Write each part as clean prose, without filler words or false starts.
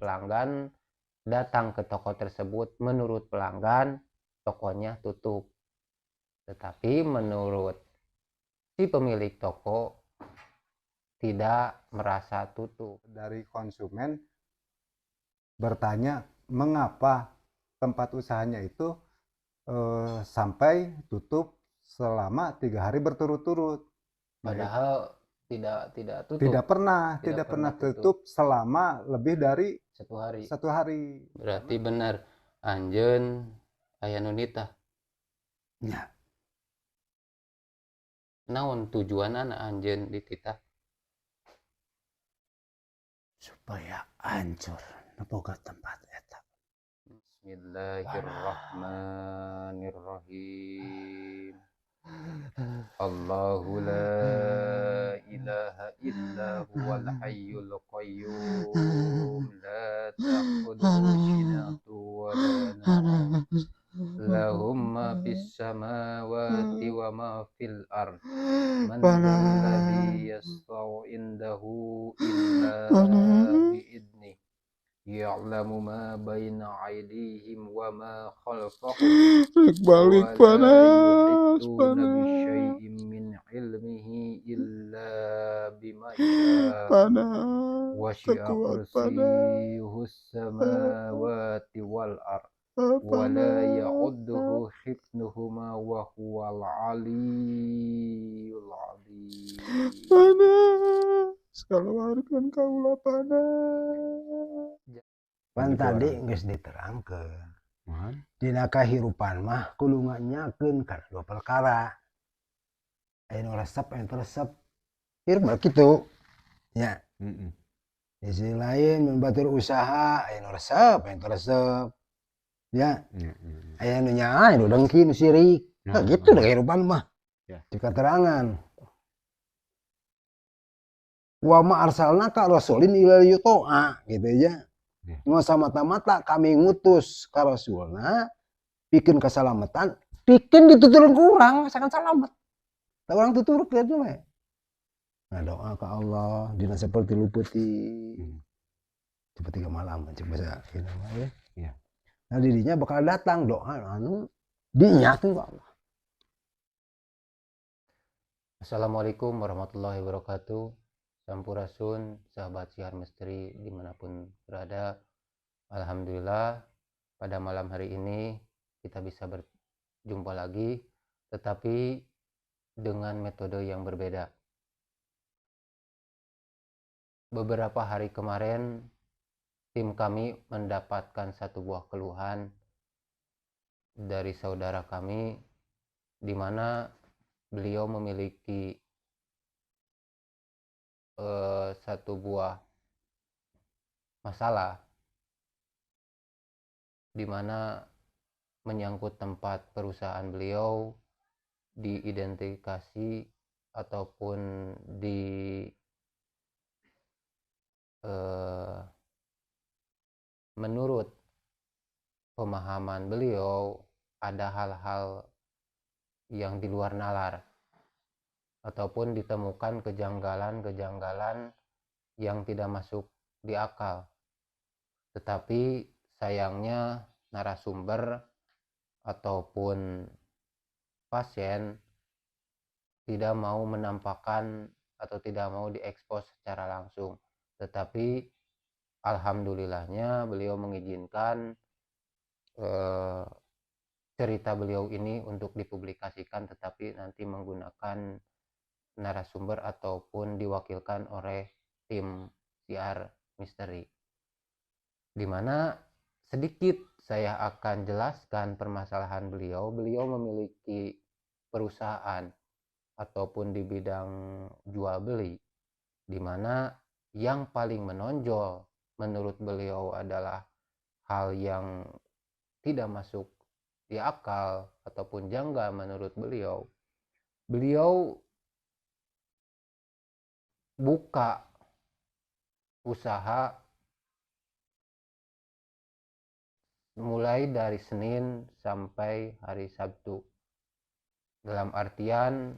pelanggan datang ke toko tersebut, menurut pelanggan tokonya tutup. Tetapi menurut si pemilik toko tidak merasa tutup. Dari konsumen bertanya mengapa tempat usahanya itu sampai tutup selama 3 hari berturut-turut. Padahal tidak tutup. Tidak pernah tutup selama lebih dari 1 hari. 1 hari. Berarti benar anjeun aya nu nitah. Ya. Naon tujuanna anjeun dititah? Supaya hancur boga tempat eta. Bismillahirrahmanirrahim. Allahu la ilaha illa huwal hayyul qayyum la ta'khudhuhu sinatun wa la nawm lahum ma fis samawati wa ma fil ard man dzalladzi yashfa'u indahu illa bi'idnih ya'lamu ma baina aydihim wa ma khalfahum balik panas bisyai'in min ilmihi illa bima syaa panas wasi'a kursiyyuhus samawati wal ard wa la ya'udduhu hifdhuhuma wa huwal aliyyul azim. panas kaluarkan kaula panas. Pan tadi geus diterangkeun. Dina kahirupan mah kudu nganyakeun kana 2 perkara. Aya nu resep, aya nu resep. Hirup kitu. Nya. Di sisi lain mun batur usaha aya nu resep, aya nu resep. Ya. Aya nu nyaah, aya nu dengki, nu sirik. Nah, gitu dah kehidupan mah. Ya. Di keterangan. Wa ma arsalnaka rasulin illa liyuta'a gitu aja. Cuma semata-mata kami ngutus ka rasulna bikin keselamatan, bikin dituturun ke urang asalkan selamat. Da urang tuturut kitu we. Nah, doa ke Allah dina seperti lupeuti. Seperti malam cek bahasa kitu mah ya. Iya. Nah, didinya bakal datang doa anu dinyakeun ku Allah. Assalamualaikum warahmatullahi wabarakatuh. Sampurasun, sahabat siar misteri dimanapun berada. Alhamdulillah pada malam hari ini kita bisa berjumpa lagi, tetapi dengan metode yang berbeda. Beberapa hari kemarin tim kami mendapatkan satu buah keluhan dari saudara kami di mana beliau memiliki satu buah masalah di mana menyangkut tempat perusahaan beliau diidentifikasi ataupun menurut pemahaman beliau ada hal-hal yang di luar nalar ataupun ditemukan kejanggalan-kejanggalan yang tidak masuk di akal. Tetapi sayangnya narasumber ataupun pasien tidak mau menampakkan atau tidak mau diekspos secara langsung. Tetapi alhamdulillahnya beliau mengizinkan cerita beliau ini untuk dipublikasikan, tetapi nanti menggunakan narasumber ataupun diwakilkan oleh tim siar misteri, dimana sedikit saya akan jelaskan permasalahan beliau. Beliau memiliki perusahaan ataupun di bidang jual beli, dimana yang paling menonjol menurut beliau adalah hal yang tidak masuk di akal ataupun janggal menurut beliau. Beliau buka usaha mulai dari Senin sampai hari Sabtu. Dalam artian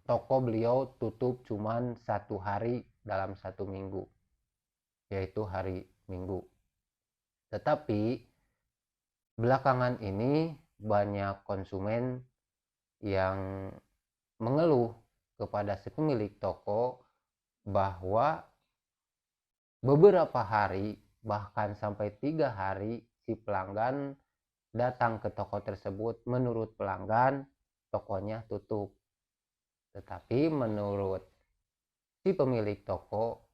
toko beliau tutup cuman 1 hari dalam 1 minggu. yaitu hari Minggu. Tetapi belakangan ini banyak konsumen yang mengeluh kepada si pemilik toko bahwa beberapa hari, bahkan sampai 3 hari, si pelanggan datang ke toko tersebut. Menurut pelanggan, tokonya tutup. Tetapi menurut si pemilik toko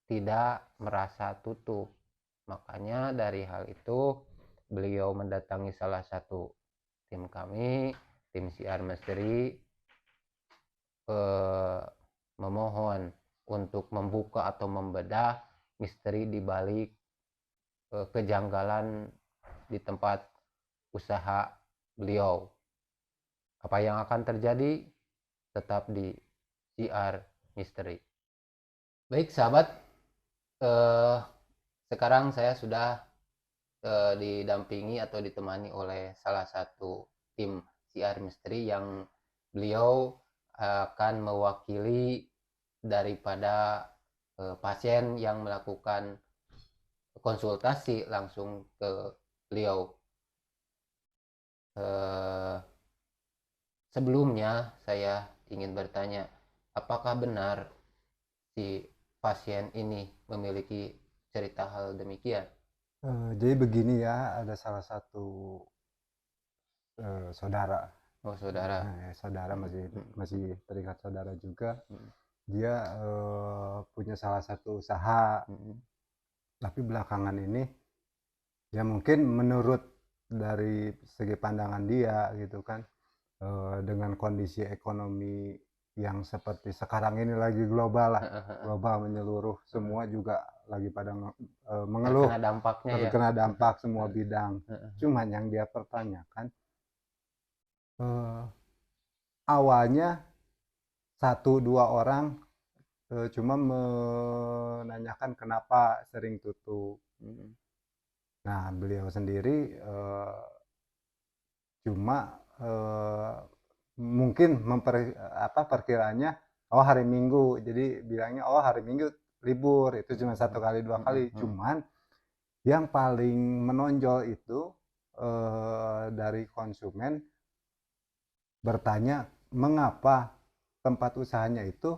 tidak merasa tutup. Makanya dari hal itu beliau mendatangi salah satu tim kami, tim CR Misteri, memohon untuk membuka atau membedah misteri di balik kejanggalan di tempat usaha beliau. Apa yang akan terjadi tetap di CR Misteri. Baik sahabat, sekarang saya sudah didampingi atau ditemani oleh salah satu tim CR Misteri yang beliau akan mewakili daripada pasien yang melakukan konsultasi langsung ke beliau. Sebelumnya saya ingin bertanya, apakah benar si pasien ini memiliki cerita hal demikian? Jadi begini ya, ada salah satu saudara. Oh saudara. Saudara masih terikat saudara juga. Dia punya salah satu usaha. Tapi belakangan ini ya mungkin menurut dari segi pandangan dia gitu kan, dengan kondisi ekonomi yang seperti sekarang ini lagi global lah, global menyeluruh, semua juga lagi pada mengeluh terkena dampak semua bidang. Cuman yang dia pertanyakan, awalnya 1-2 orang cuma menanyakan kenapa sering tutup. Nah, beliau sendiri cuma mungkin perkiraannya hari Minggu, jadi bilangnya hari Minggu libur, itu cuma 1 kali 2 kali. Cuman yang paling menonjol itu dari konsumen bertanya mengapa tempat usahanya itu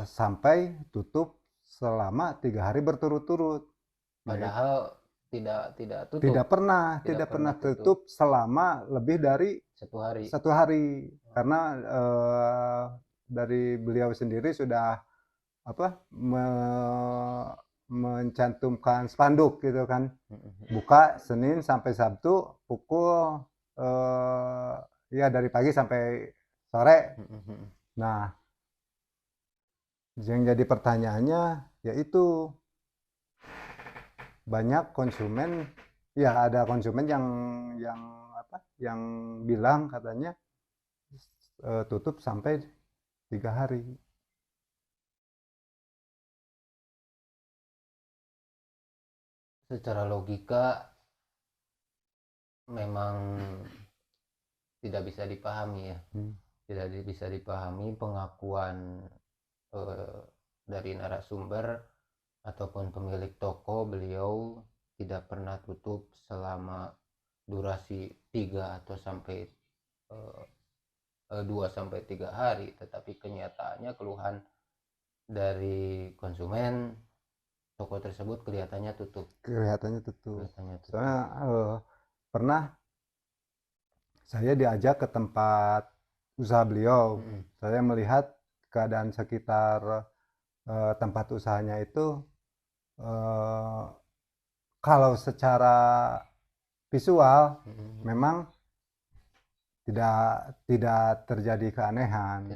sampai tutup selama 3 hari berturut-turut. Padahal tidak tutup. Tidak pernah tutup selama lebih dari 1 hari. Karena dari beliau sendiri sudah mencantumkan spanduk gitu kan, buka Senin sampai Sabtu pukul ya dari pagi sampai sore. Nah, yang jadi pertanyaannya yaitu banyak konsumen, ya ada konsumen yang bilang katanya tutup sampai 3 hari. Secara logika memang tidak bisa dipahami ya. Tidak bisa dipahami pengakuan dari narasumber ataupun pemilik toko. Beliau tidak pernah tutup selama durasi 3 atau sampai 2-3 hari, tetapi kenyataannya keluhan dari konsumen, toko tersebut kelihatannya tutup. Soalnya pernah saya diajak ke tempat usaha beliau. Saya melihat keadaan sekitar tempat usahanya itu, kalau secara visual memang tidak terjadi keanehan.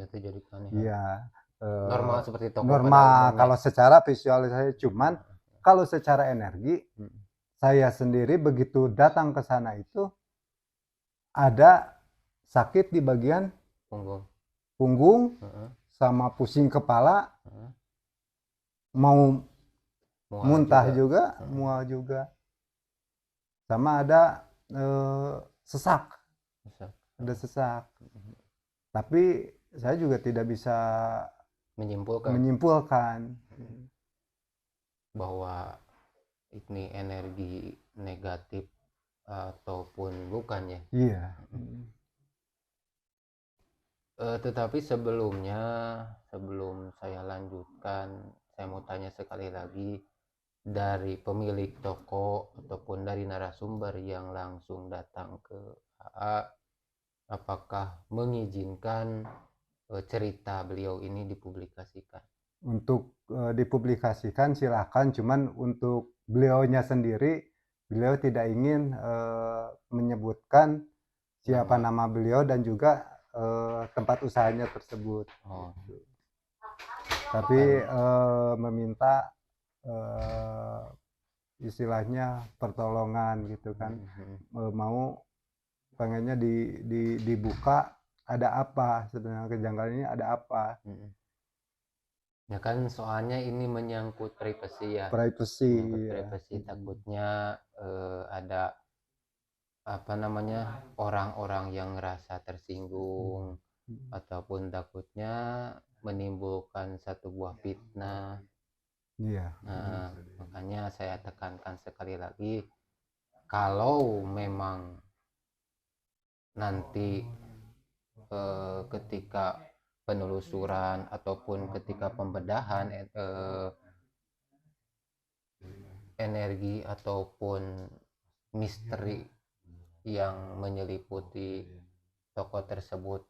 Iya, normal seperti toko normal kalau secara visualisasi. Cuman kalau secara energi, saya sendiri begitu datang ke sana itu ada sakit di bagian punggung sama pusing kepala, mau muntah juga, mual juga, sama ada sesak. Ada sesak. Tapi saya juga tidak bisa menyimpulkan. bahwa ini energi negatif ataupun bukan ya. Iya. Tetapi sebelumnya, sebelum saya lanjutkan, saya mau tanya sekali lagi dari pemilik toko ataupun dari narasumber yang langsung datang ke AA, apakah mengizinkan cerita beliau ini dipublikasikan? Untuk dipublikasikan silahkan, cuman untuk beliaunya sendiri, beliau tidak ingin menyebutkan siapa nama beliau dan juga tempat usahanya tersebut. Oh, Tapi meminta istilahnya pertolongan gitu kan. Mau pengennya dibuka, ada apa sebenarnya, kejanggalan ini ada apa. ya kan soalnya ini menyangkut privasi ya. Privacy. Menyangkut Ya. privasi, takutnya ada apa namanya orang-orang yang ngerasa tersinggung ataupun takutnya menimbulkan satu buah fitnah. Iya. Nah, makanya saya tekankan sekali lagi, kalau memang nanti ketika penelusuran ataupun ketika pembedahan energi ataupun misteri yang menyeliputi toko tersebut,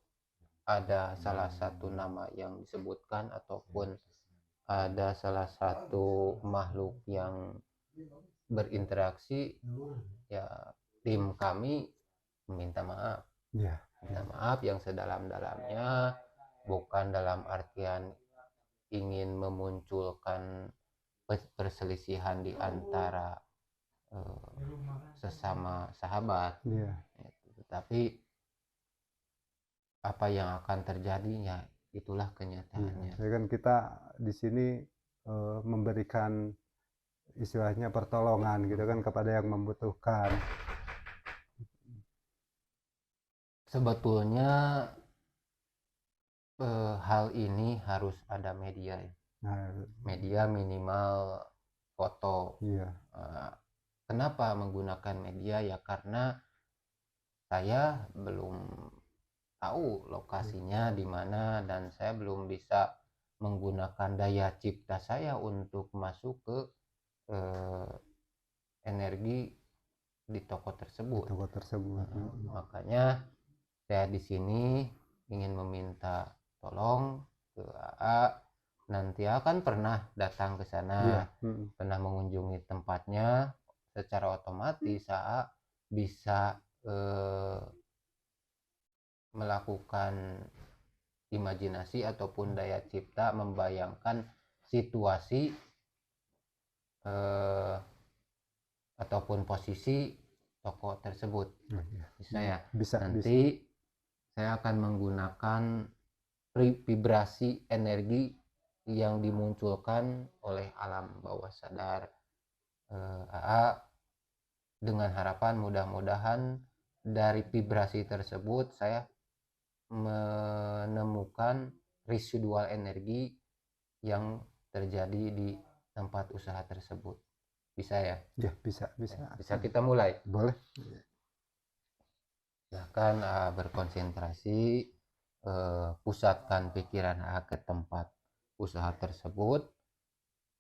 ada salah satu nama yang disebutkan ataupun ada salah satu makhluk yang berinteraksi, ya tim kami meminta maaf. Iya. Minta maaf yang sedalam-dalamnya, bukan dalam artian ingin memunculkan perselisihan di antara sesama sahabat. Iya. Tetapi apa yang akan terjadinya itulah kenyataannya. Ya kan kita di sini memberikan istilahnya pertolongan gitu kan kepada yang membutuhkan. Sebetulnya hal ini harus ada media ya. Nah, Media minimal foto. iya. Kenapa menggunakan media ya, karena saya belum tahu lokasinya di mana dan saya belum bisa menggunakan daya cipta saya untuk masuk ke energi di toko tersebut. Toko tersebut. Makanya saya di sini ingin meminta tolong ke AA. Nanti akan pernah datang ke sana, pernah mengunjungi tempatnya, secara otomatis AA bisa melakukan imajinasi ataupun daya cipta membayangkan situasi ataupun posisi toko tersebut. Bisa ya? Bisa. Nanti saya akan menggunakan vibrasi energi yang dimunculkan oleh alam bawah sadar AA, dengan harapan mudah-mudahan dari vibrasi tersebut saya menemukan residual energi yang terjadi di tempat usaha tersebut. Bisa ya? Ya, bisa. Bisa kita mulai? Boleh. Silahkan berkonsentrasi, pusatkan pikiran ke tempat usaha tersebut,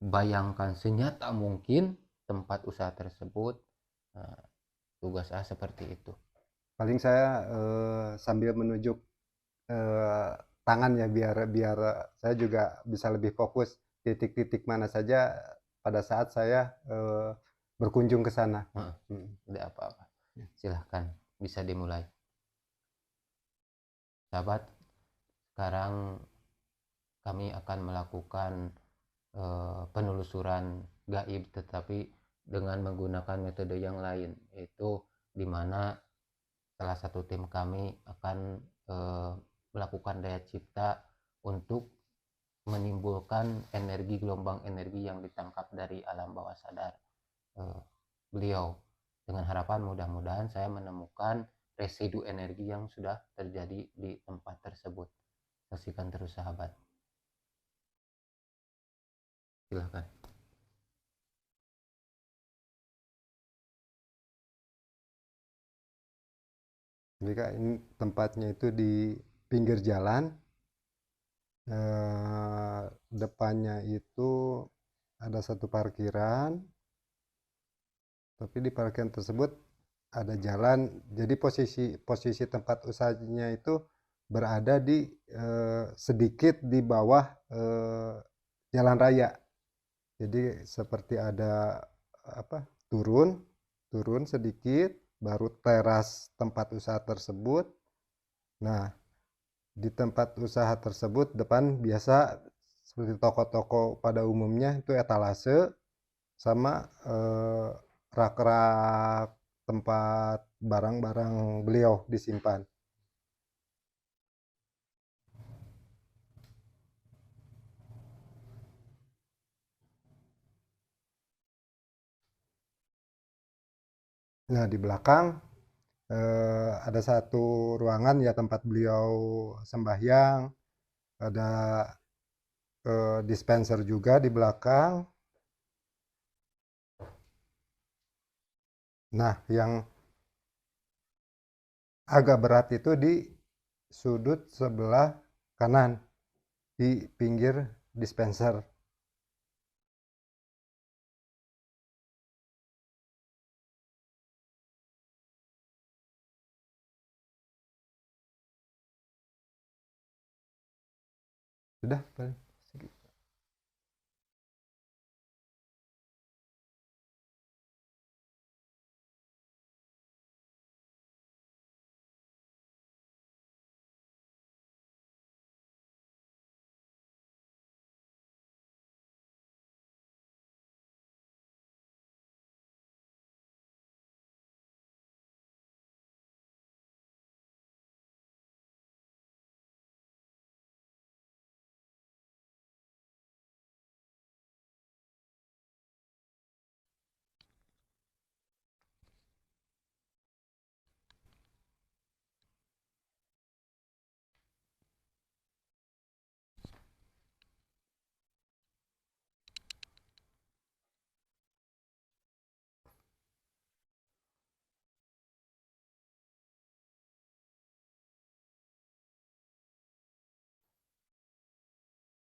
bayangkan senyata mungkin tempat usaha tersebut. Tugas seperti itu. Paling saya sambil menunjuk tangan ya, biar saya juga bisa lebih fokus titik-titik mana saja pada saat saya berkunjung ke sana. Tidak apa-apa. Silahkan, bisa dimulai. Sahabat, sekarang kami akan melakukan penelusuran gaib, tetapi dengan menggunakan metode yang lain, yaitu di mana salah satu tim kami akan melakukan daya cipta untuk menimbulkan energi, gelombang energi yang ditangkap dari alam bawah sadar beliau, dengan harapan mudah-mudahan saya menemukan residu energi yang sudah terjadi di tempat tersebut. Saksikan terus sahabat. Silahkan. Jadi Kak, ini tempatnya itu di pinggir jalan. Depannya itu ada satu parkiran, tapi di parkiran tersebut ada jalan. Jadi posisi tempat usahanya itu berada di sedikit di bawah jalan raya. Jadi seperti ada turun sedikit, baru teras tempat usaha tersebut. Nah, di tempat usaha tersebut depan biasa seperti toko-toko pada umumnya itu etalase sama rak-rak tempat barang-barang beliau disimpan. Nah, di belakang ada satu ruangan ya tempat beliau sembahyang, ada dispenser juga di belakang. Nah, yang agak berat itu di sudut sebelah kanan di pinggir dispenser. Sudah paling segitu.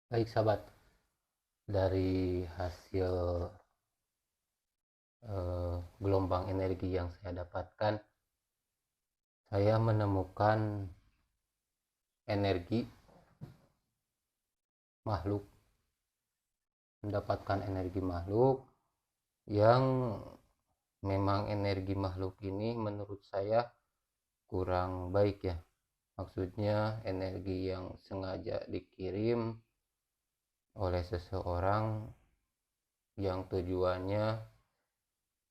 Baik sahabat, dari hasil gelombang energi yang saya dapatkan, saya menemukan energi makhluk, mendapatkan energi makhluk yang memang energi makhluk ini menurut saya kurang baik ya. Maksudnya energi yang sengaja dikirim oleh seseorang yang tujuannya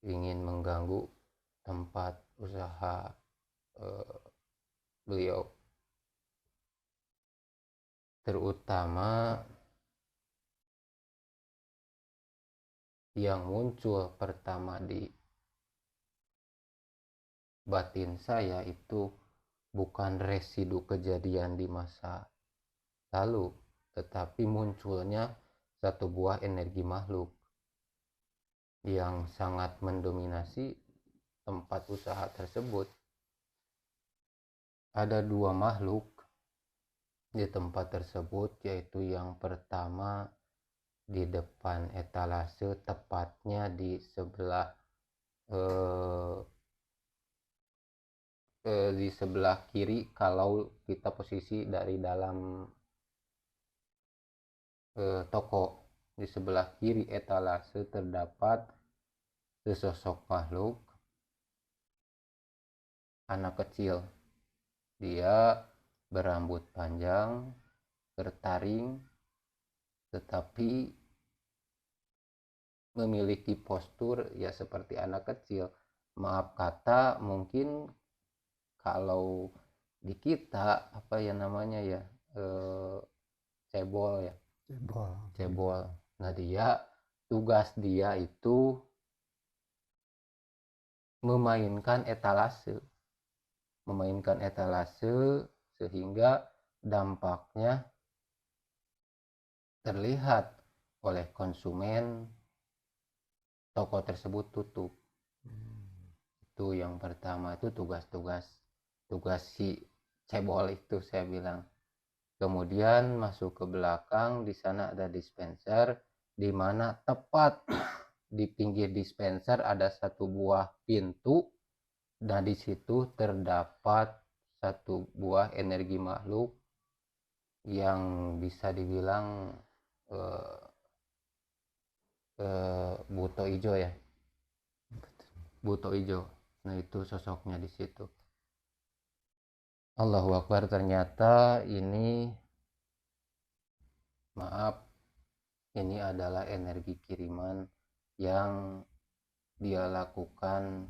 ingin mengganggu tempat usaha beliau, terutama yang muncul pertama di batin saya itu bukan residu kejadian di masa lalu, tetapi munculnya satu buah energi makhluk yang sangat mendominasi tempat usaha tersebut. Ada dua makhluk di tempat tersebut, yaitu yang pertama di depan etalase, tepatnya di sebelah di sebelah kiri kalau kita posisi dari dalam toko. Di sebelah kiri etalase terdapat sesosok makhluk anak kecil. Dia berambut panjang, bertaring, tetapi memiliki postur ya seperti anak kecil. Maaf kata, mungkin kalau di kita apa ya namanya ya, cebol ya, cebol. Nah, tugas dia itu memainkan etalase sehingga dampaknya terlihat oleh konsumen toko tersebut tutup. Itu yang pertama, itu tugas-tugas tugas si cebol itu, saya bilang. Kemudian masuk ke belakang, di sana ada dispenser, di mana tepat di pinggir dispenser ada satu buah pintu. Nah, di situ terdapat satu buah energi makhluk yang bisa dibilang buto ijo ya, buto ijo. Nah, itu sosoknya di situ. Allahu Akbar, ternyata ini, maaf, ini adalah energi kiriman yang dia lakukan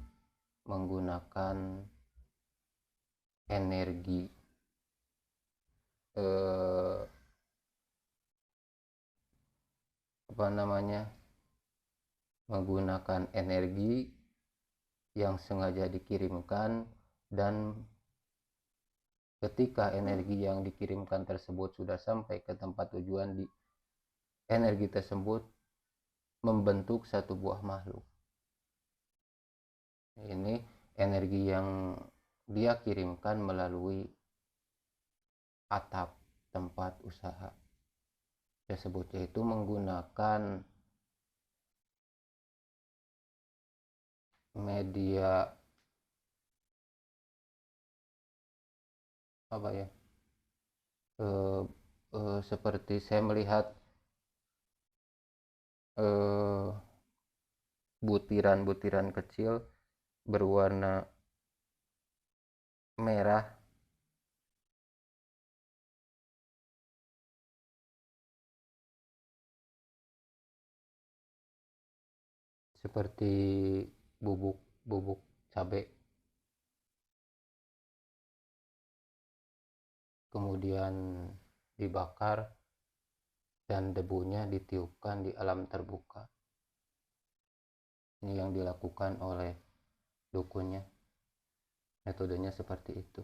menggunakan energi menggunakan energi yang sengaja dikirimkan, dan ketika energi yang dikirimkan tersebut sudah sampai ke tempat tujuan, energi tersebut membentuk satu buah makhluk. Ini energi yang dia kirimkan melalui atap tempat usaha tersebut, yaitu menggunakan media apa ya, seperti saya melihat butiran-butiran kecil berwarna merah seperti bubuk cabai, kemudian dibakar dan debunya ditiupkan di alam terbuka. Ini yang dilakukan oleh dukunnya. Metodenya seperti itu.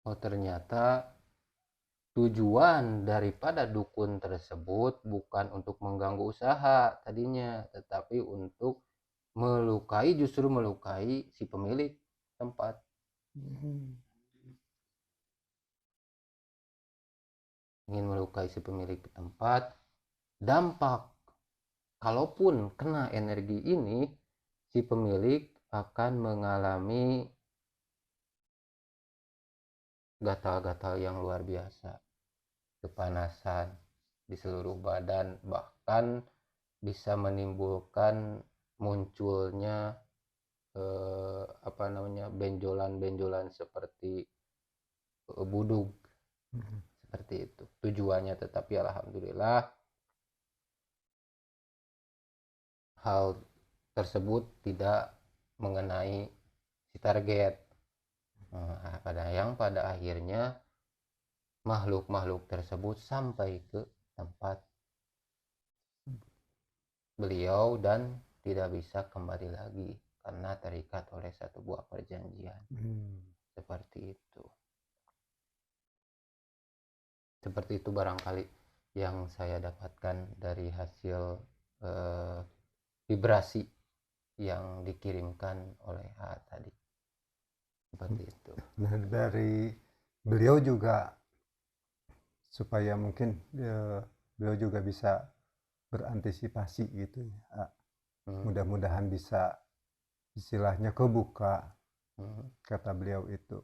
Oh, ternyata tujuan daripada dukun tersebut bukan untuk mengganggu usaha tadinya, tetapi untuk justru melukai si pemilik tempat. Ingin melukai si pemilik tempat. Dampak kalaupun kena energi ini, si pemilik akan mengalami gatal-gatal yang luar biasa, kepanasan di seluruh badan, bahkan bisa menimbulkan munculnya benjolan-benjolan seperti budug, seperti itu tujuannya. Tetapi alhamdulillah hal tersebut tidak mengenai si target. Pada akhirnya makhluk-makhluk tersebut sampai ke tempat beliau dan tidak bisa kembali lagi karena terikat oleh satu buah perjanjian. Seperti itu barangkali yang saya dapatkan dari hasil vibrasi yang dikirimkan oleh A tadi. Seperti itu. Nah, dari beliau juga supaya mungkin beliau juga bisa berantisipasi gitu ya. Mudah-mudahan bisa istilahnya kebuka. Kata beliau itu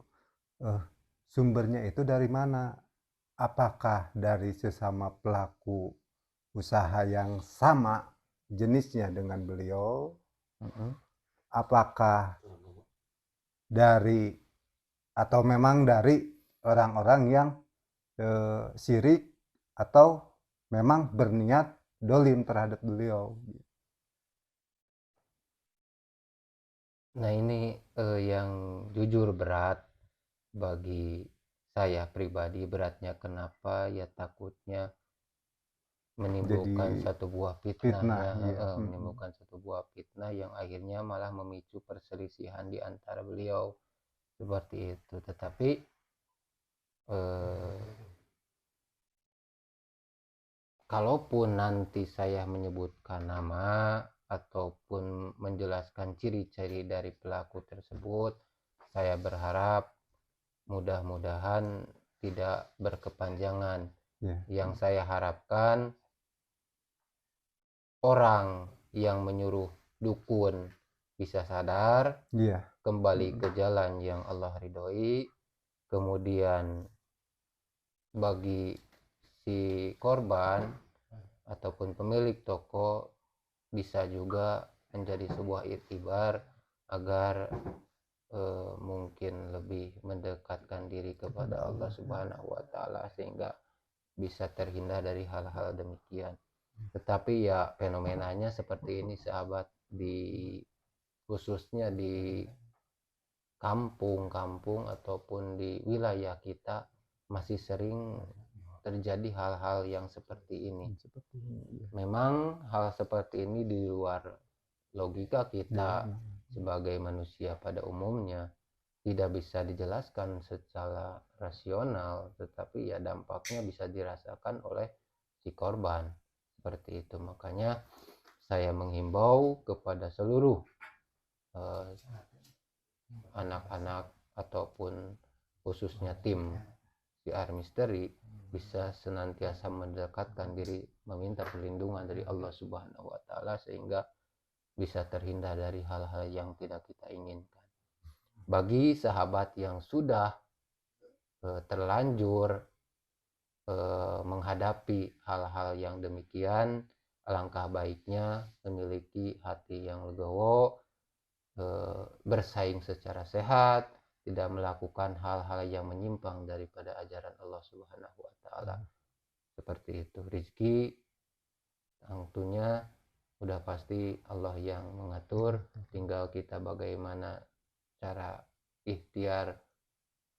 sumbernya itu dari mana? Apakah dari sesama pelaku usaha yang sama jenisnya dengan beliau? Apakah dari atau memang dari orang-orang yang syirik atau memang berniat dolim terhadap beliau? Nah, ini yang jujur berat bagi saya pribadi. Beratnya kenapa? Ya takutnya menimbulkan Jadi satu buah fitnah, fitnah, iya. menimbulkan satu buah fitnah yang akhirnya malah memicu perselisihan di antara beliau seperti itu. Tetapi kalaupun nanti saya menyebutkan nama ataupun menjelaskan ciri-ciri dari pelaku tersebut, saya berharap mudah-mudahan tidak berkepanjangan. Yang saya harapkan orang yang menyuruh dukun bisa sadar, kembali ke jalan yang Allah ridhoi. Kemudian bagi si korban ataupun pemilik toko bisa juga menjadi sebuah iktibar agar mungkin lebih mendekatkan diri kepada Allah Subhanahu wa Ta'ala, sehingga bisa terhindar dari hal-hal demikian. Tetapi ya fenomenanya seperti ini sahabat, khususnya di kampung-kampung ataupun di wilayah kita masih sering terjadi hal-hal yang seperti ini. Memang hal seperti ini di luar logika kita sebagai manusia pada umumnya, tidak bisa dijelaskan secara rasional, tetapi ya dampaknya bisa dirasakan oleh si korban seperti itu. Makanya saya menghimbau kepada seluruh anak-anak ataupun khususnya tim PR Misteri bisa senantiasa mendekatkan diri, meminta perlindungan dari Allah Subhanahu wa Ta'ala, sehingga bisa terhindar dari hal-hal yang tidak kita inginkan. Bagi sahabat yang sudah terlanjur menghadapi hal-hal yang demikian, alangkah baiknya memiliki hati yang legowo, bersaing secara sehat, tidak melakukan hal-hal yang menyimpang daripada ajaran Allah Subhanahu wa Ta'ala. Seperti itu. Rizki tentunya udah pasti Allah yang mengatur, tinggal kita bagaimana cara ikhtiar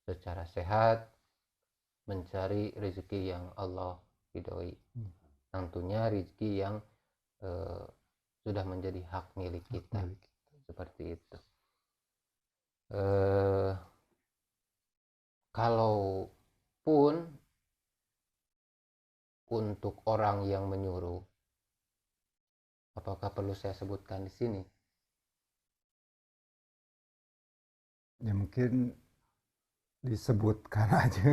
secara sehat mencari rezeki yang Allah ridhoi. Tentunya rezeki yang sudah menjadi hak milik kita. Seperti itu. Kalaupun untuk orang yang menyuruh, apakah perlu saya sebutkan di sini? Ya mungkin disebutkan aja.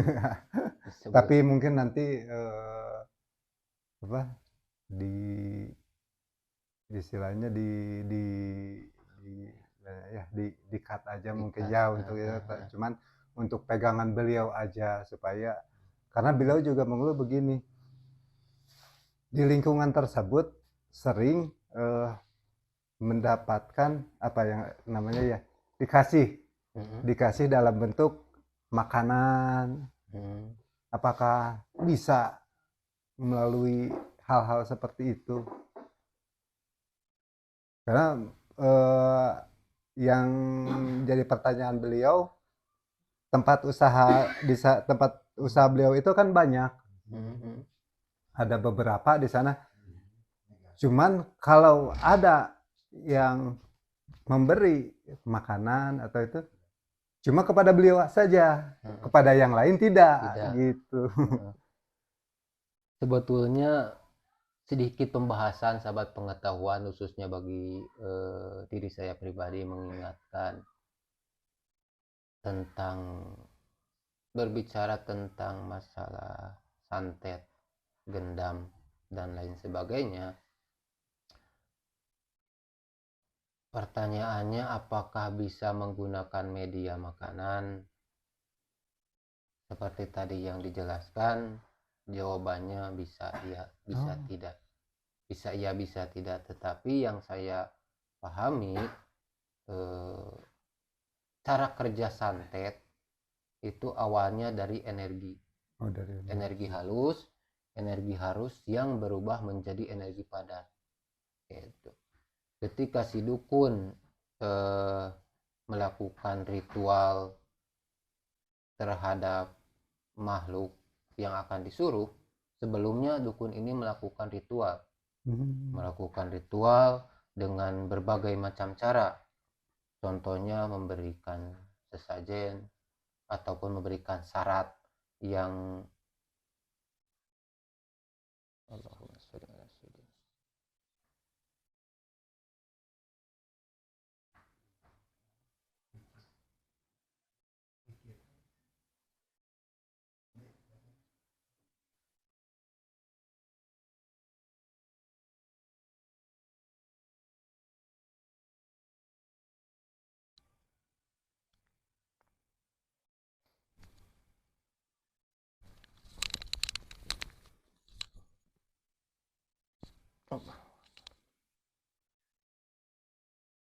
Tapi mungkin nanti istilahnya di cut aja mungkin ya untuk cuman untuk pegangan beliau aja, supaya karena beliau juga mengeluh begini, di lingkungan tersebut sering mendapatkan apa yang namanya ya dikasih dalam bentuk makanan. Apakah bisa melalui hal-hal seperti itu? Karena yang jadi pertanyaan beliau, tempat usaha beliau itu kan banyak, ada beberapa di sana. Cuman kalau ada yang memberi makanan atau itu cuma kepada beliau saja, kepada yang lain tidak. Gitu. Sebetulnya sedikit pembahasan sahabat pengetahuan, khususnya bagi diri saya pribadi, mengingatkan tentang berbicara tentang masalah santet, gendam, dan lain sebagainya. Pertanyaannya, apakah bisa menggunakan media makanan? Seperti tadi yang dijelaskan, jawabannya bisa iya, bisa tidak. Bisa iya, bisa tidak. Tetapi yang saya pahami, cara kerja santet itu awalnya dari energi. Energi halus yang berubah menjadi energi padat. Gitu. Ketika si dukun melakukan ritual terhadap makhluk yang akan disuruh, sebelumnya dukun ini melakukan ritual Hmm. dengan berbagai macam cara. Contohnya memberikan sesajen ataupun memberikan syarat yang Allahumma sholli ala sayyidina.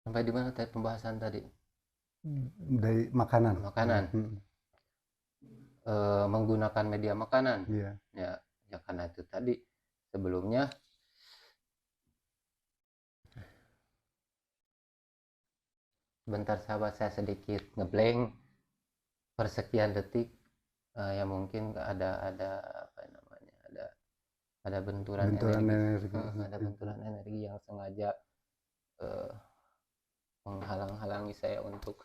Sampai di mana tadi pembahasan tadi? Dari makanan. Makanan. Menggunakan media makanan. Iya. Ya karena itu tadi sebelumnya sebentar sahabat, saya sedikit ngeblank persekian detik. Ya mungkin ada apa namanya, ada benturan energi. Ada benturan energi yang sengaja menghalang-halangi saya untuk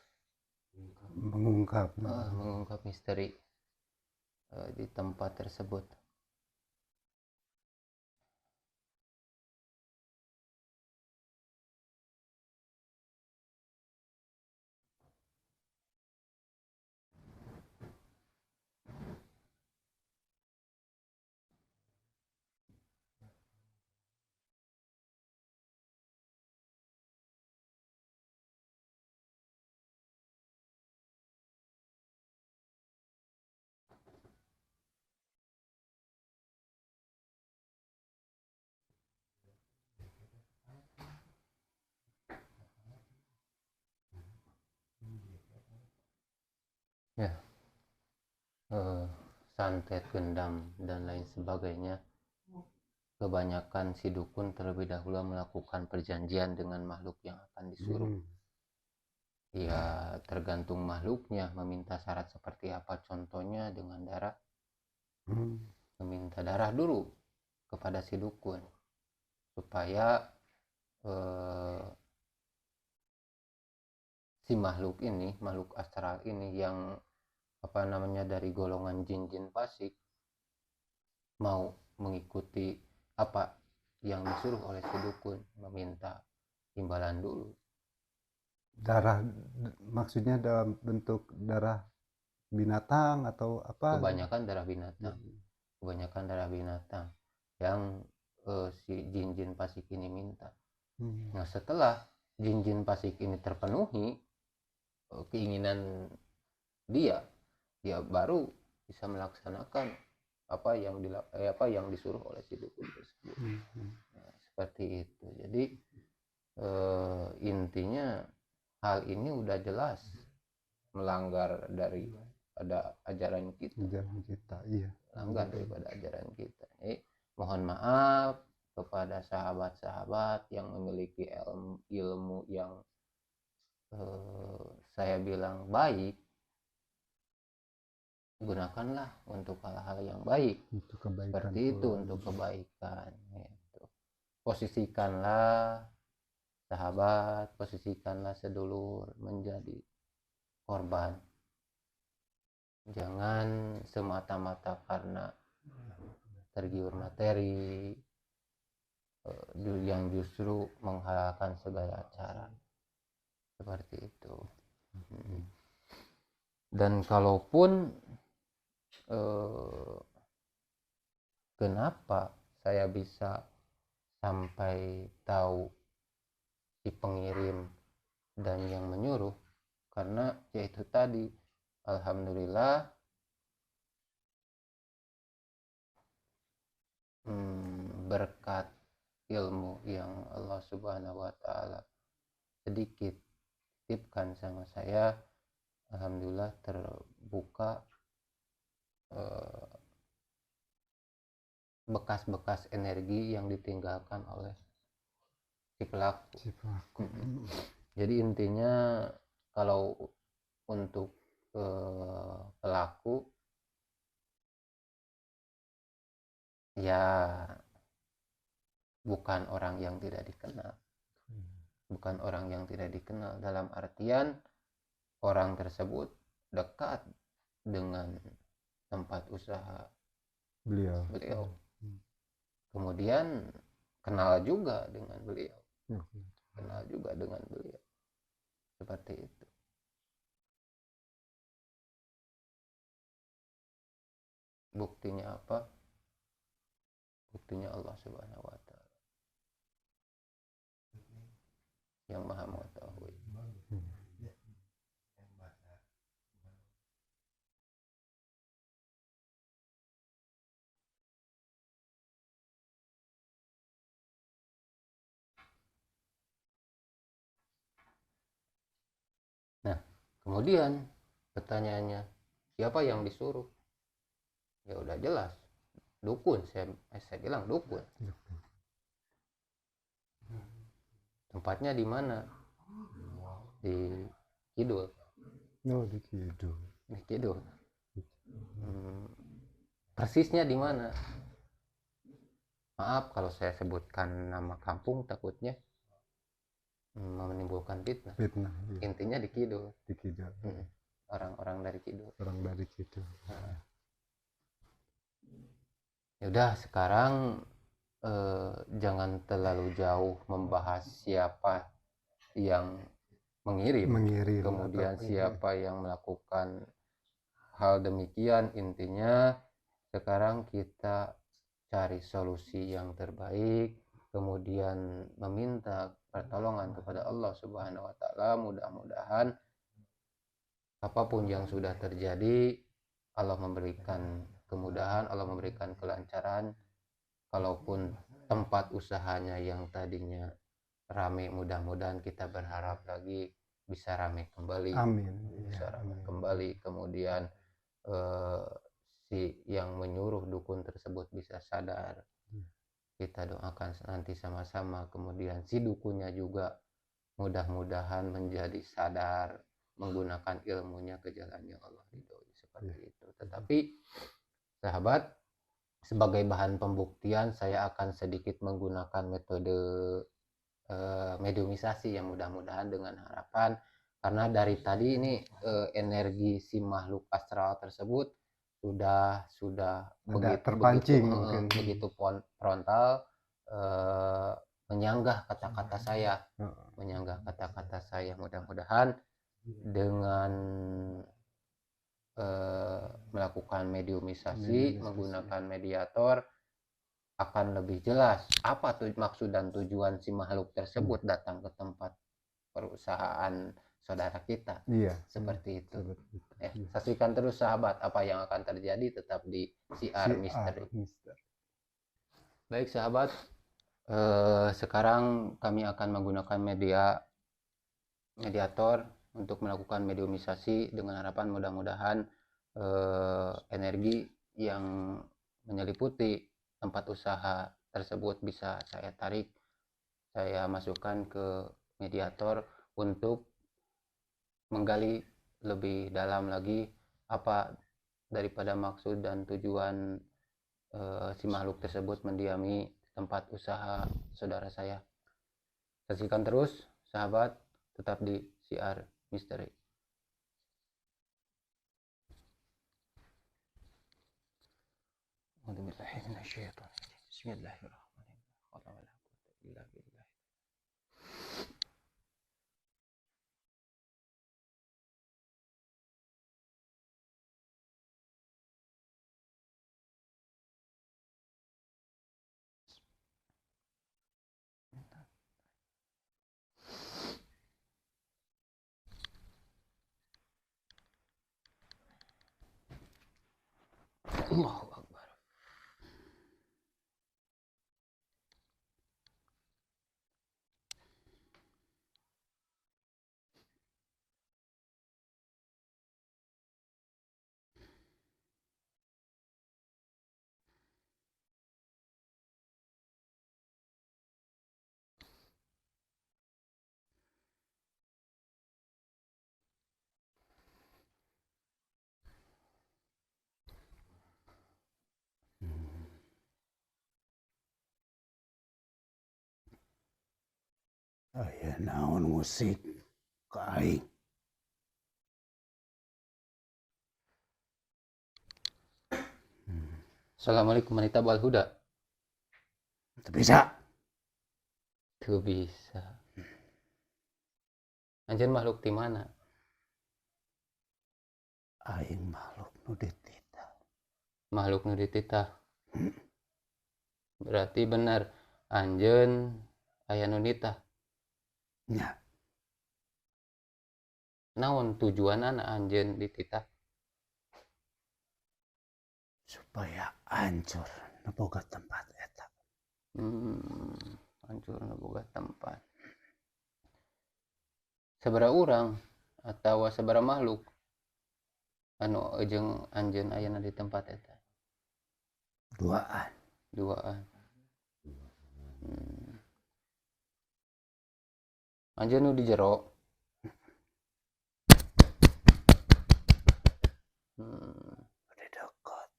mengungkap misteri di tempat tersebut. Ya, santet, gendam dan lain sebagainya, kebanyakan si dukun terlebih dahulu melakukan perjanjian dengan makhluk yang akan disuruh. Ya tergantung makhluknya meminta syarat seperti apa, contohnya dengan darah. Meminta darah dulu kepada si dukun supaya si makhluk astral ini yang apa namanya dari golongan jin-jin fasik mau mengikuti apa yang disuruh oleh si dukun, meminta imbalan dulu. Darah maksudnya dalam bentuk darah binatang atau apa? Kebanyakan darah binatang yang si jin-jin fasik ini minta. Nah setelah jin-jin fasik ini terpenuhi keinginan dia baru bisa melaksanakan apa yang disuruh oleh si dukun tersebut. Nah, seperti itu. Jadi intinya hal ini udah jelas melanggar dari ada ajaran kita. Iya. Melanggar daripada ajaran kita. Jadi mohon maaf kepada sahabat-sahabat yang memiliki ilmu yang saya bilang baik, gunakanlah untuk hal-hal yang baik, untuk kebaikan, seperti itu untuk kebaikan gitu. Posisikanlah sahabat, posisikanlah sedulur menjadi korban, jangan semata-mata karena tergiur materi yang justru menghalalkan segala cara, seperti itu. Dan kalaupun kenapa saya bisa sampai tahu si pengirim dan yang menyuruh, karena yaitu tadi alhamdulillah berkat ilmu yang Allah Subhanahu wa Ta'ala sedikit titipkan sama saya, alhamdulillah terbuka bekas-bekas energi yang ditinggalkan oleh si pelaku. Jadi intinya kalau untuk pelaku ya bukan orang yang tidak dikenal. Bukan orang yang tidak dikenal dalam artian orang tersebut dekat dengan tempat usaha beliau. Kemudian kenal juga dengan beliau. Kenal juga dengan beliau. Seperti itu. Buktinya apa? Buktinya Allah Subhanahu wa Ta'ala yang Maha Mengetahui. Nah, kemudian pertanyaannya, siapa yang disuruh? Ya udah jelas, dukun. Saya bilang dukun. Tempatnya di mana? Di Kidul. Di Kidul. Di Kidul. Persisnya di mana? Maaf kalau saya sebutkan nama kampung, takutnya menimbulkan fitnah. Iya. Intinya di Kidul. Di Kidul. Orang-orang dari Kidul. Orang dari Kidul. Yaudah, sekarang jangan terlalu jauh membahas siapa yang mengirim kemudian siapa yang melakukan hal demikian. Intinya sekarang kita cari solusi yang terbaik, kemudian meminta pertolongan kepada Allah Subhanahu wa Ta'ala. Mudah-mudahan apapun yang sudah terjadi, Allah memberikan kemudahan, Allah memberikan kelancaran. Kalaupun tempat usahanya yang tadinya rame, mudah-mudahan kita berharap lagi bisa rame kembali. Amin. Bisa rame kembali. Kemudian si yang menyuruh dukun tersebut bisa sadar. Kita doakan nanti sama-sama. Kemudian si dukunnya juga mudah-mudahan menjadi sadar, menggunakan ilmunya ke jalan yang Allah ridhoi. Seperti itu. Tetapi sahabat, sebagai bahan pembuktian saya akan sedikit menggunakan metode mediumisasi yang mudah-mudahan dengan harapan, karena dari tadi ini energi si makhluk astral tersebut sudah begitu frontal, menyanggah kata-kata saya. Mudah-mudahan dengan melakukan mediumisasi menggunakan mediator akan lebih jelas apa maksud dan tujuan si makhluk tersebut datang ke tempat perusahaan saudara kita. Seperti itu. Saksikan terus sahabat apa yang akan terjadi tetap di CR Misteri. Baik sahabat, sekarang kami akan menggunakan mediator untuk melakukan mediumisasi dengan harapan mudah-mudahan energi yang menyeliputi tempat usaha tersebut bisa saya tarik, saya masukkan ke mediator untuk menggali lebih dalam lagi apa daripada maksud dan tujuan si makhluk tersebut mendiami tempat usaha saudara saya. Saksikan terus sahabat, tetap di CR Misteri. Bismillahirrahmanirrahim. Allahu Akbar. Aya naon musik ka aing. Assalamualaikum wanita bal huda. Teu bisa. Tuh bisa. Anjeun makhluk di mana? Aing makhluk nu dititah. Makhluk nu dititah. Berarti benar anjeun aya nu nitah. Nya, Naon tujuanna anjeun dititah? supaya hancur nu boga tempat eta. Hancur nu boga tempat. Sabaraha urang atawa sabaraha makhluk anu jeung anjeun ayeuna di tempat eta? Duaan. Duaan. Anjeun nu di jero. Udah deket.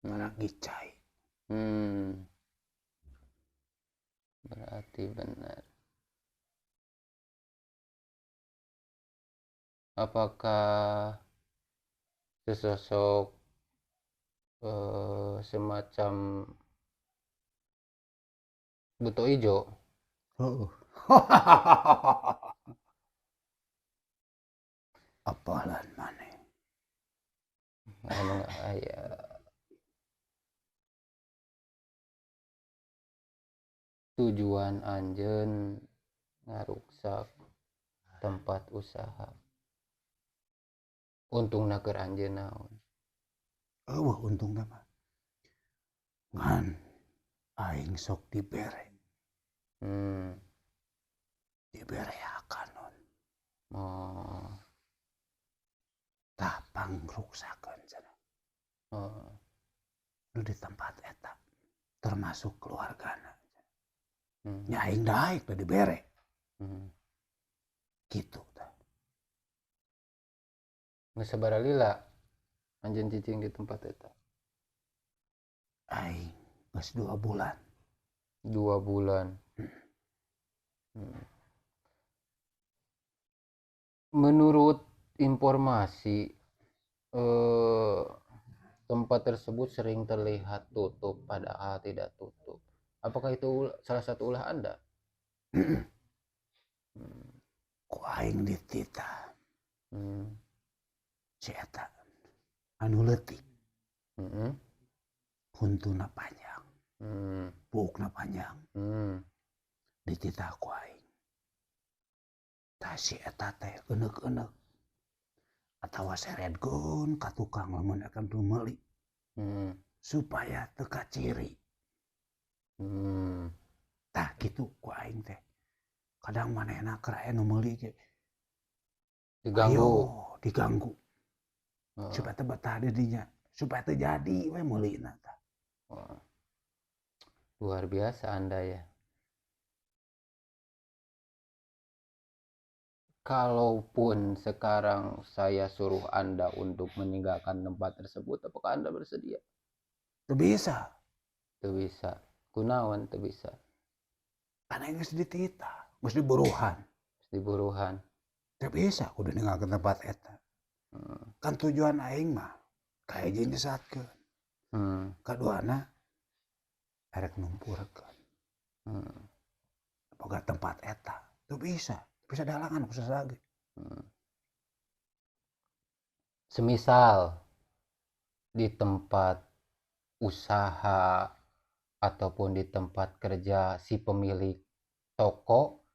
Para gicai. Berarti benar. Apakah sesosok semacam buto ijo? Heeh. Apalan maneh. Anu aya tujuan anjeun ngaruksak tempat usaha. Untungna keur anjeun naon? Eueuh untungna mah. Ngan aing sok dibere. Dibere akanon. Oh. Tah pangruksakeun cenah. Oh. Nu di tempat eta termasuk keluargana. Nya aing daek da dibere. Kitu tah. Geus sabaraha lila anjeun cicing di tempat eta? Aing geus 2 bulan. 2 bulan. Menurut informasi tempat tersebut sering terlihat tutup padahal tidak tutup. Apakah itu salah satu ulah Anda? Ku aing dititah. Si eta anu leutik. Huntuna panjang. Puukna panjang. Dititah ku aing. Tah si eta teh euneuk-euneuk. Atawa seredkeun ka tukang lamun akan teu meuli. Supaya teu kaciri. Tah kitu ku aing teh. Kadang manehna keur aya nu meuli ge diganggu. Supaya teu betah di dinya. Supaya teu jadi we meulina tah. Luar biasa Anda ya. Kalaupun sekarang saya suruh Anda untuk meninggalkan tempat tersebut, apakah Anda bersedia? Teu bisa. Teu bisa. Kunaon teu bisa? Karena geus dititah, geus diburuhan. Diburuhan. Teu bisa kudu ninggalkeun tempat eta. Kan tujuan aing mah ka hiji nyesatkeun. Kaduana arek numpurkeun. Boga tempat eta. Teu bisa. Bisa dalangan ku sasage. Semisal di tempat usaha ataupun di tempat kerja si pemilik toko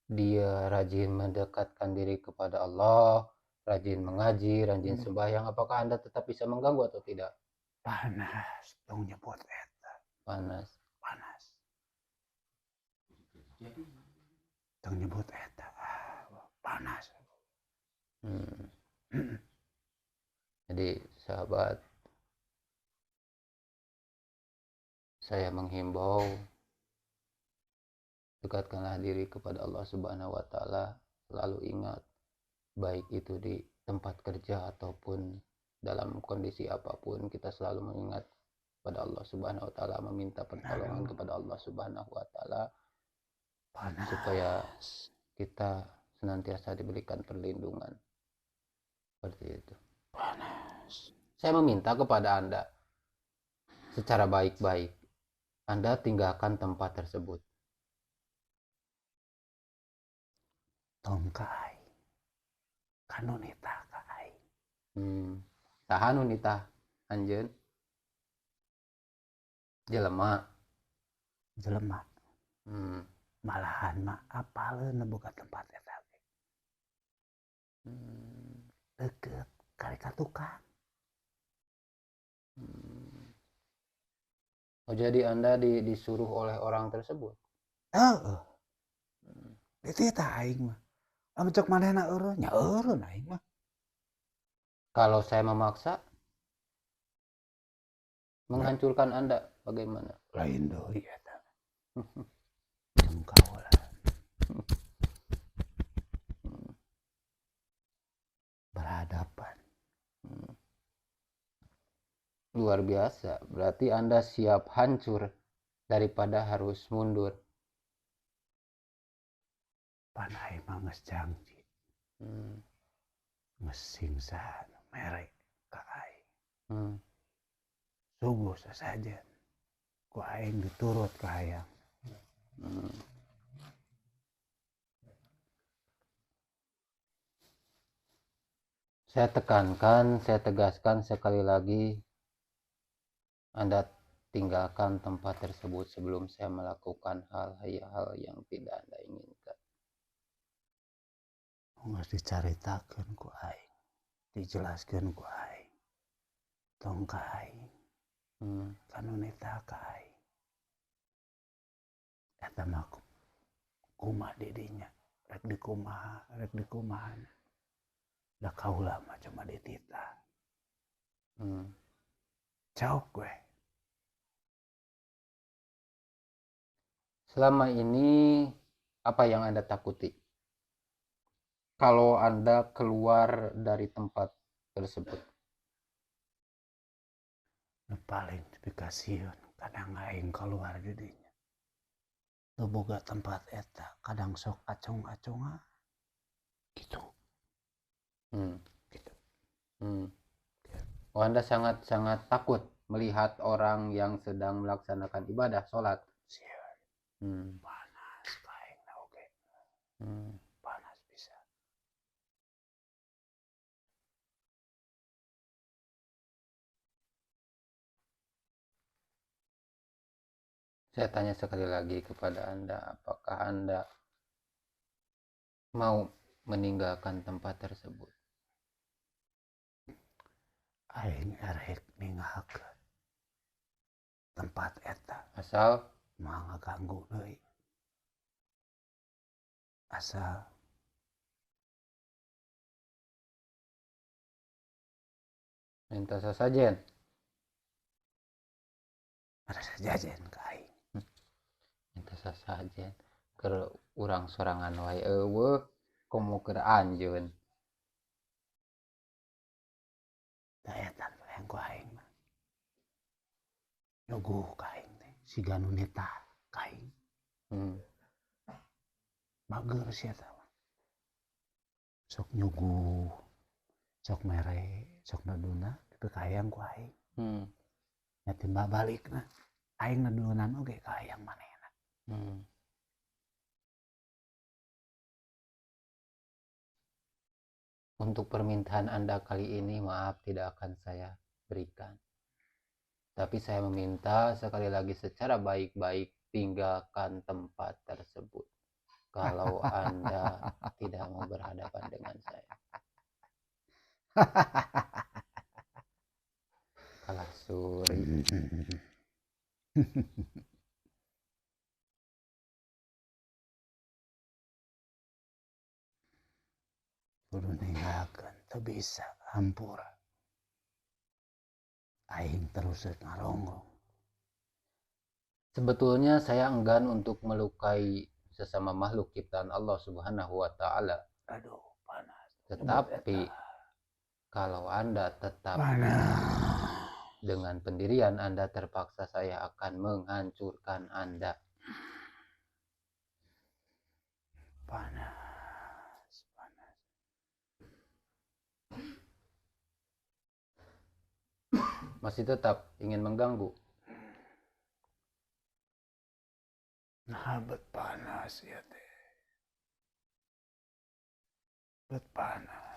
dia rajin mendekatkan diri kepada Allah, rajin mengaji, rajin sembahyang, apakah Anda tetap bisa mengganggu atau tidak? Panas tong nyebut eta. Panas. Tong nyebut eta. Panas. Jadi sahabat, saya menghimbau dekatkanlah diri kepada Allah Subhanahu wa taala, selalu ingat baik itu di tempat kerja ataupun dalam kondisi apapun kita selalu mengingat kepada Allah Subhanahu wa taala, meminta pertolongan kepada Allah Subhanahu wa taala panas. supaya kita senantiasa diberikan perlindungan. Seperti itu. Panas. Saya meminta kepada Anda secara baik-baik, Anda tinggalkan tempat tersebut. Tongkai. Kanunita kai. Saha nu nitah anjeun? Jelema. Jelema. Hmm. Malahan mah apaleun boga tempat eta ge. Deket kareka tukang. Oh, jadi Anda disuruh oleh orang tersebut? Heeh. Itu eta aing mah. Anu cek manehna eureun, nya eureun aing mah. Kalau saya memaksa menghancurkan Anda, bagaimana? Lain deui eta. Jeung kaula. Berhadapan. Luar biasa. Berarti Anda siap hancur daripada harus mundur. Pan aing mah geus janji. Geus singsan mere ka aing. Sungguh sasajen. Ku aing diturut ka hayang. Saya tekankan, saya tegaskan sekali lagi, Anda tinggalkan tempat tersebut sebelum saya melakukan hal-hal yang tidak Anda inginkan. Geus dicaritakeun ku aing. Dijelaskeun ku aing. Tong ka aing. Kanunita ka aing. Eta mah kumaha di dinya. Rek dikumaha. Da kaula mah cuma dititah. Cauk gue. Selama ini apa yang Anda takuti? Kalau Anda keluar dari tempat tersebut. Nu paling dipikasieun kadang aing keluar di dinya. Teu boga tempat eta, kadang sok acung-acungan. Gitu. Gitu. Oh, Anda sangat-sangat takut melihat orang yang sedang melaksanakan ibadah, sholat. Panas kain oke. Panas bisa. Saya tanya sekali lagi kepada Anda, apakah Anda mau meninggalkan tempat tersebut? Aing erek ninggalkeun tempat eta. Asal Moal ngaganggu deui. Asal minta sasajen. ada sajajen ka aing. Minta sasajen. Keur urang sorangan wae eueuh komo keur anjeun. Da eta yang ku aing mah. Nyuguh ka aing teh. Siga nu nitah ka aing. Bager sia eta mah. Sok nyuguh. Sok mere, sok naduna tapi ka hayang ku aing. Nya timba balikna. Aing nadunan oge ka hayang manehna. Untuk permintaan Anda kali ini, maaf tidak akan saya berikan. Tapi saya meminta sekali lagi secara baik-baik, tinggalkan tempat tersebut. Kalau Anda tidak mau berhadapan dengan saya. Kalah suri. Kudu ninggalkeun teu bisa hampura. Aing terus ngarongrong. Sebetulnya saya enggan untuk melukai sesama makhluk ciptaan Allah Subhanahu wa Ta'ala. Aduh, panas. Tetapi kalau Anda tetap panas dengan pendirian Anda, terpaksa saya akan menghancurkan Anda. panas, panas. Masih tetap ingin mengganggu. Nah, bet panas ya teh. Bet panas.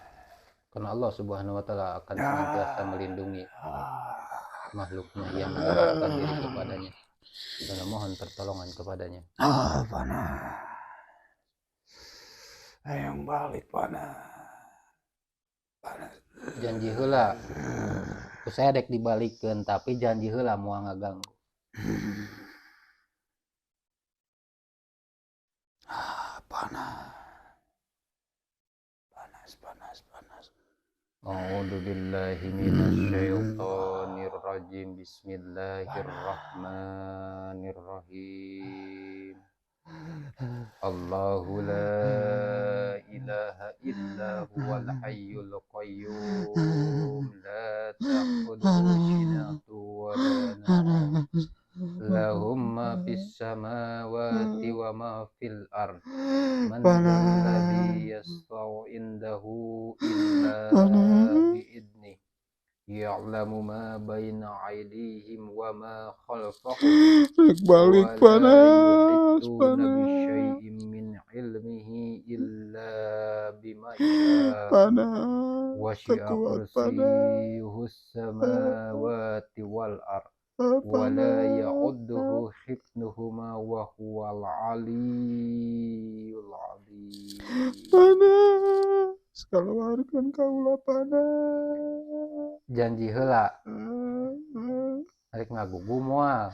Karena Allah Subhanahu wa taala akan senantiasa melindungi makhluknya yang mendekatkan diri kepadanya dan memohon pertolongan kepadanya. Panas. Yang balik panas. Panas. Janji heula. Saya dek dibalikeun tapi janji heula moal ngaganggu. Panas. Panas, panas, panas. A'udzu billahi minasyaitonir rajim. Bismillahirrahmanirrahim. Allahu la ilaha illa huwal hayyul qayyum la ta'khudhuhu sinatun wa la nawm lahum ma fis samawati wa ma fil ard man dzalladzi yashfa'u indahu illa bi'idnih ya'lamu ma baina aydihim wa ma khalfahum Balik wa la panas, yuhittuna bi panas, syai'in min ilmihi illa bima syaa panas. wasi'a Terkuat panas, kursiyyuhus samawati wal ard wa la ya'udduhu hifdhuhuma wa huwal aliyyul azim. panas. Keluarkan kaulah panas. Janji heula rek ngagugu moal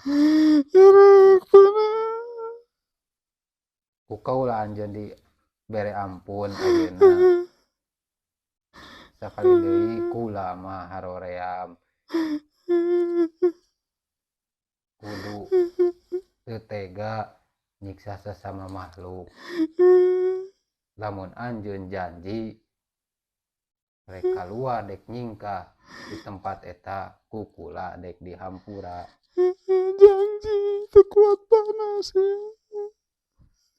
Erek panas. ku kaula anjeun di bere ampun ayeuna sakali deui kula mah haroream kudu teu tega nyiksa sesama makhluk. Lamun anjeun janji rek kaluar dek nyingkah di tempat eta ku kula dek dihampura. Janji terkuat panas ya.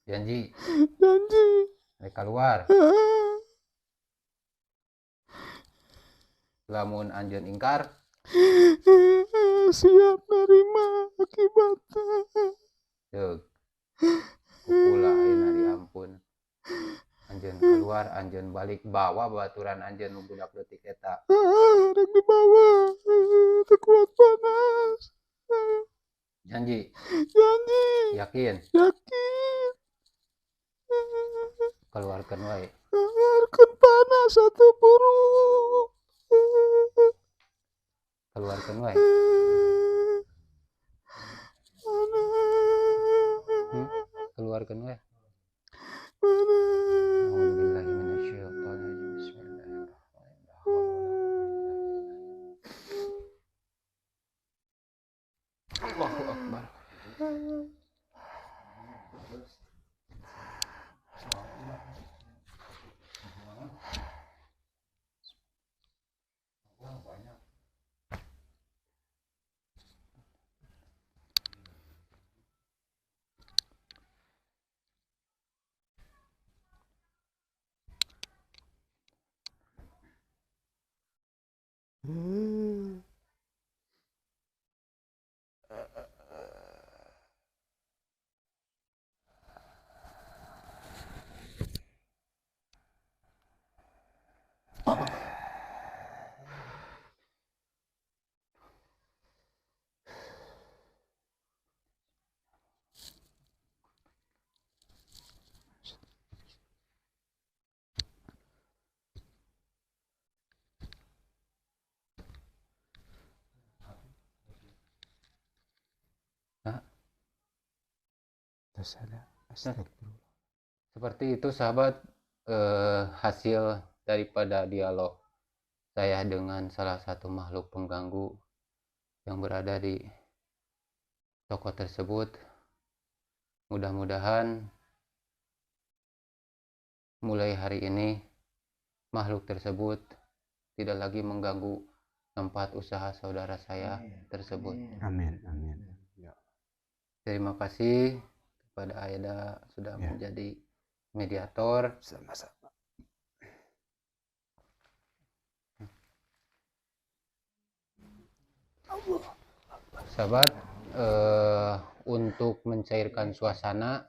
Janji Janji. rek kaluar. Lamun anjeun ingkar Siap nerima akibatnya. deug ku kula ayeuna diampun. Anjeun keluar anjeun balik bawa baturan anjeun nu budak leutik eta. Rek dibawa. Terkuat panas. Janji Janji. yakin Yakin. keluarkeun wae. Keluarkan panas satu buruk. Keluarkeun wae. Keluarkeun wae. A'udzubillahi minasyaitonir rajim. Bismillahirrahmanirrahim. Allahu akbar. Terus ada astagfirullah. Seperti itu sahabat, hasil daripada dialog saya dengan salah satu makhluk pengganggu yang berada di toko tersebut. Mudah-mudahan mulai hari ini makhluk tersebut tidak lagi mengganggu tempat usaha saudara saya tersebut. Amin, amin. Terima kasih kepada Aida sudah Ya. menjadi mediator. Sama-sama. Sahabat, untuk mencairkan suasana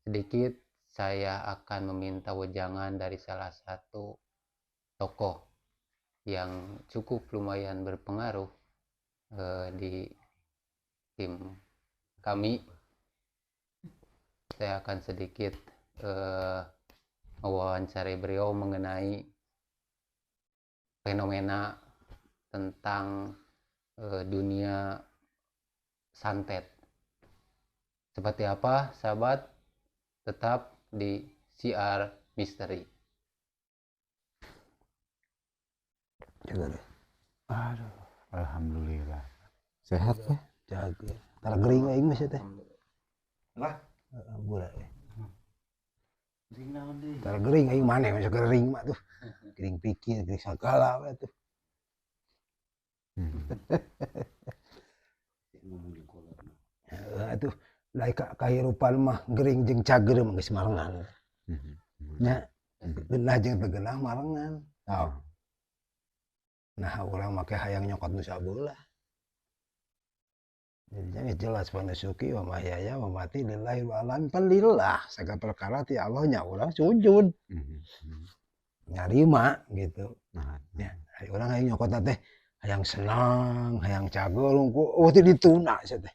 sedikit, saya akan meminta wejangan dari salah satu tokoh yang cukup lumayan berpengaruh di tim kami. Saya akan sedikit mewawancari beliau mengenai fenomena tentang dunia santet. Seperti apa, sahabat? Tetap di CR Misteri. Jaga deh. Aduh, alhamdulillah. Sehat ya? Jaga. Tara gering aing mah teh. Lah, Gula ya. gering naon deui? Tara gering aing maneh masuk gering mah tuh. Gering pikir, gering sagala we tuh. Atuh lain kahirupan mah gering jeung cager mah geus marengan. Nya geunah jeung teu geunah marengan. Tah. Nah, urang make hayang nyokot nu sabeula. Jadinya jelas panusuki wa mahyaya wa mati lillahi wa alam pan lillah. Sagala perkara ti Allah nya urang sujud. Nyarima gitu. Ya, urang hayang nyokot teh hayang senang, hayang cager lungku, oh teh dituna sia teh.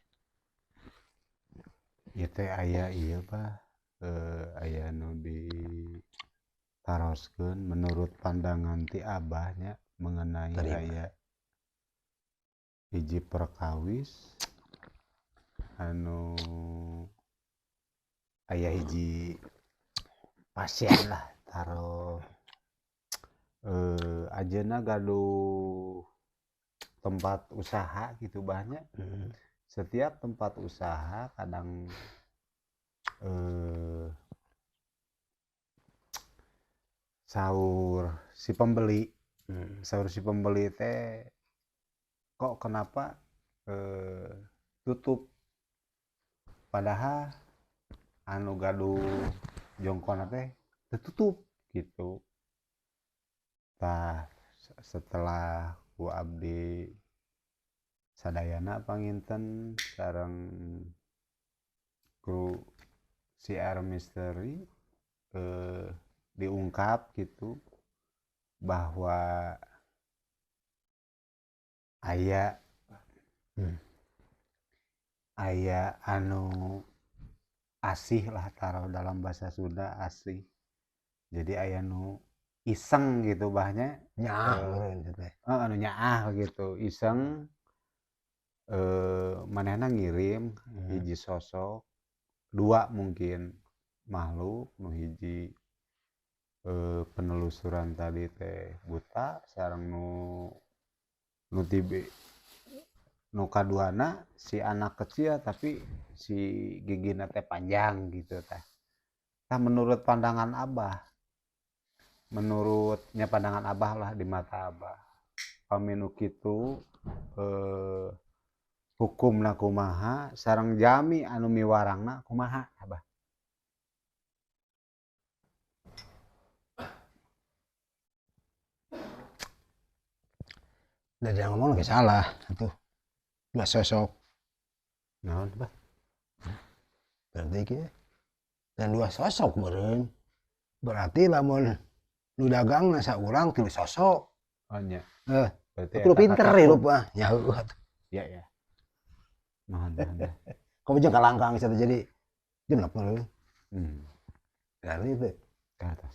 Ieu teh aya ieu Pak, aya nu ditaroskeun menurut pandangan ti Abahnya mengenai Terima. aya hiji perkawis anu aya hiji pasien lah taruh ajeuna gaduh tempat usaha gitu banyak. Setiap tempat usaha kadang sahur si pembeli teh kok kenapa tutup, padahal anu gaduh jongkona teh tertutup gitu. Tah setelah ku abdi sadayana panginten sareng kru CR Misteri diungkap gitu bahwa aya anu asih lah taruh dalam bahasa Sunda asih. Jadi aya nu iseng gitu bahnya Nyaah meureun teh. anu nyaah gitu iseng manehna ngirim hiji sosok dua mungkin makhluk nu hiji penelusuran tadi teh buta sareng nu tibe nu kaduana si anak kecil tapi si gigina teh panjang gitu teh. Tah menurut pandangan Abah, menurutnya pandangan Abah lah di mata Abah, paminu kitu hukumna kumaha sareng jami anu miwarangna kumaha Abah? Da dia ngomong lagi salah atuh. Dua sosok Naon Abah? berarti kieu. Dan dua sosok meureun. Berarti lamun nu dagangna saurang 3 sosok. Oh nya. Berarti Kudu eta pinter kata- hirup mah. Ya heuh atuh. Ya. Naon. Komo jeung kalangkang sia teh jadi genep meureun. Berarti itu. Ke atas.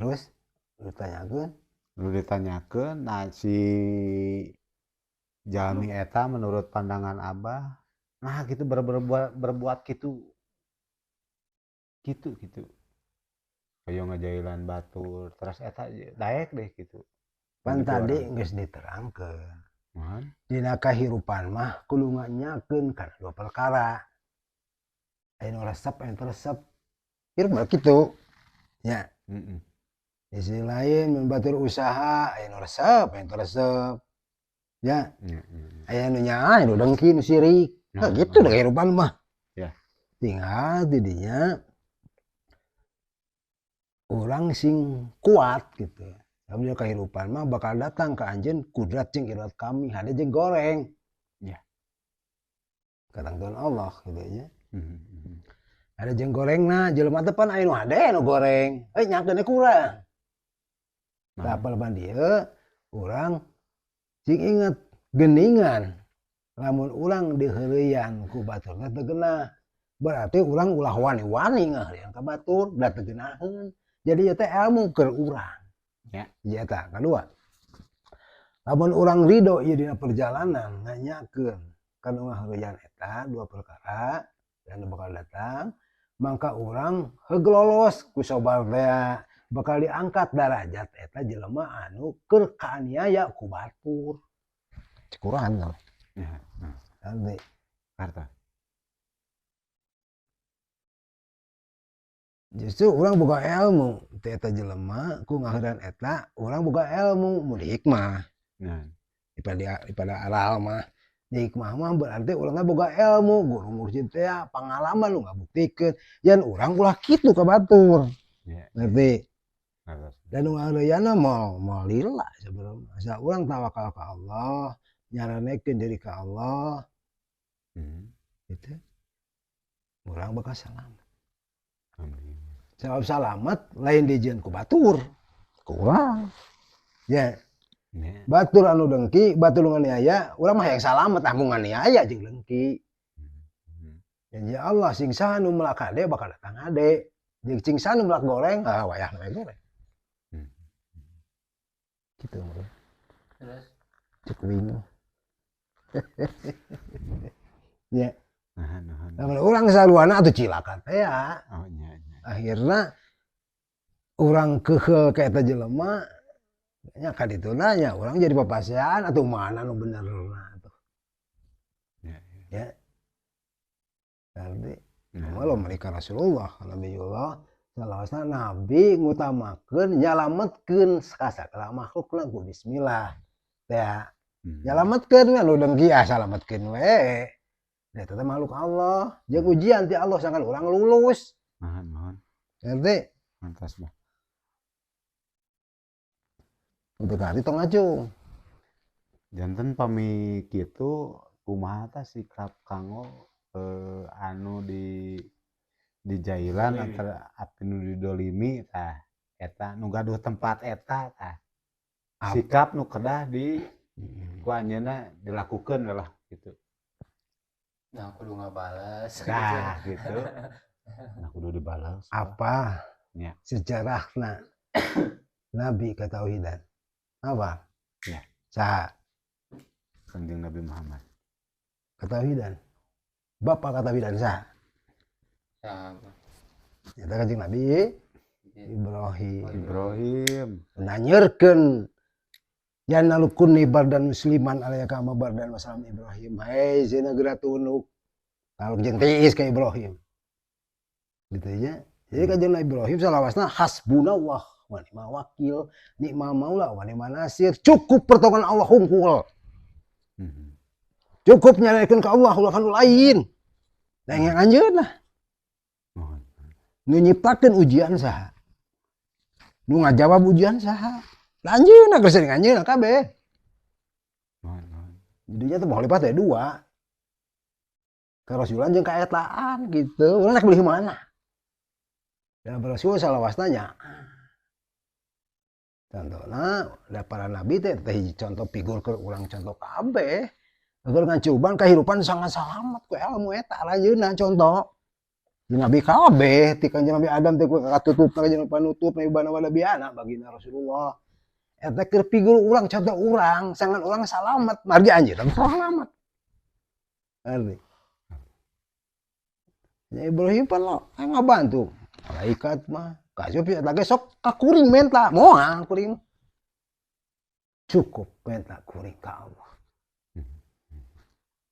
Terus ditanyakeun Lu ditanyakeun nah si jalmi eta menurut pandangan Abah nah gitu berbuat gitu kayak ngejailan batur terus eta daek deh gitu. pan Begitu tadi orang. geus diterangkeun. Naon? Dina kahirupan mah kudu nganyakeun kana 2 perkara. Aya nu resep, aya nu teu resep. Hirup mah kitu. Nya. Di sisi lain mun batur usaha aya nu resep, aya nu teu resep. Ya, aya nu nyaah, aya nu dengki, nu sirik. Nah, gitu dah kehidupan mah. Ya. Tinggal di dinya orang sing kuat gitu. Sambil kehidupan mah bakal datang ke anjeun kudrat jeung irat kami hade jeung goreng. Ya. Kadang Tuhan Allah gitu ya. Ada jeung gorengna jelema teh pan aya nu hade nu goreng. Nyakeun kurang. Tah paleban dieu urang cing inget geningan lamun urang diheureuyan ku batur teh teu geunah. Berarti urang ulah wani-wani ngaheureuyan ka batur da teu geunaheun. Jadi ieu teh ilmu keur urang. Ya. Eta kadua. Lamun urang ridho ieu dina perjalanan nanyakeun kana ngaheureuyan eta dua perkara dan bakal datang, mangka urang heugelolos ku sabar teh bakal diangkat derajat eta jelema anu keur kaaniaya ku batur. Cekuran tah. Ya. Nanti Karta. justru urang boga ilmu teh eta jelema ku ngaheureuyan eta urang boga ilmu mun hikmah. Nah. Daripada aral mah hikmah mah berarti urangna boga ilmu guru mursyid teh pangalaman lu ngabuktikeun yen urang ulah kitu ka batur. Ya. Ngerti? Karta. Dan nu ngaheureuyanna moal lillah sabenerna. Asa urang tawakal ka Allah, nyaranekeun diri ka Allah. Gitu. Urang bakal selamat. Amin. Sabab selamat lain dijieun ku batur, ku urang. Ya. Ya. Batur anu dengki, batur nu nganiaya, urang mah hayang salamet ah mun nganiaya jeung dengki. Janji Allah sing saha nu melak hade bakal datang hade. Jeung sing saha nu melak goreng, wayahna we goreng. Gitu bro. Terus Cek bingung. Ya. Nah. Lamun urang saluana atuh cilaka teh ya. Oh nya. Akhirna urang keukeu ka eta jelema nya ka dituna nya urang jadi papasean atuh mana nu benerna atuh. Ya. Tapi malah mereka Rasulullah Nabiullah salawasna nabi ngutamakeun nyalametkeun sakasakala makhlukna ku bismillah. Ya. Nyalametkeun we anu dengki salametkeun we. Eta teh makhluk Allah, jeung ujian ti Allah sangkan urang lulus. Mohon. Ngerti? Mantas bah. Untuk hari tong acung. Janten pami kitu kumaha tah sikap kanggo anu di jailan antara api nu didolimi tah eta nu gaduh tempat eta tah. Sikap nu kedah di ku anjeunna dilakukeun lah gitu. nah kudu ngabales Nah, gitu. Nah, kudu dibalas. Apa Ya. sejarahna Nabi ketauhidan? Apa? Ya. Saha Kanjeng Nabi Muhammad. ketauhidan? Bapak ketauhidan saha? sama Eta Kanjeng Nabi Ibrahim. Ibrahim. Nanyerkeun ya nalukun bardan musliman alaya kama bardan wasalam Ibrahim. Hei zina geura tunuk. Kalau jeung tiis ka Ibrahim. Gitu ya. Jadi Kanjeng Nabi Ibrahim salawasna hasbunallah wa ni'mal wakil, ni'mal maula wa ni'mal nasir. Cukup pertolongan Allah hungkul. Cukup nyalaikeun ka Allah ulah kanu lain. Da yang anjeunna. Mohon. Nu nyiptakeun ujian saha? Nu ngajawab ujian saha? Anjeunna geus sering anjeunna kabeh. Mohon. Jadinya tuh lipat teh dua. Ka Rasulan jeung ka etaan gitu. Urang rek beli mana? Da Rasul salawasna nya. Contohna da para nabi teh hiji contoh figur keur urang contoh kabeh. Agar ngacuban kehidupan sangat selamat ku ilmu eta lanjeunna contoh. Di Nabi kabeh ti Kanjeng Nabi Adam teh katutup Kanjeng panutup Nabi bana wala biana bagina Rasulullah. Eta keur figur urang contoh urang, sangan urang salamet, margi anjeunna salamet. Ngerti? Ya Ibrahim pan lo, ngabantu. Malaikat mah, kasih eta ge sok kakuring menta, moal kuring. Cukup menta kuring ka Allah.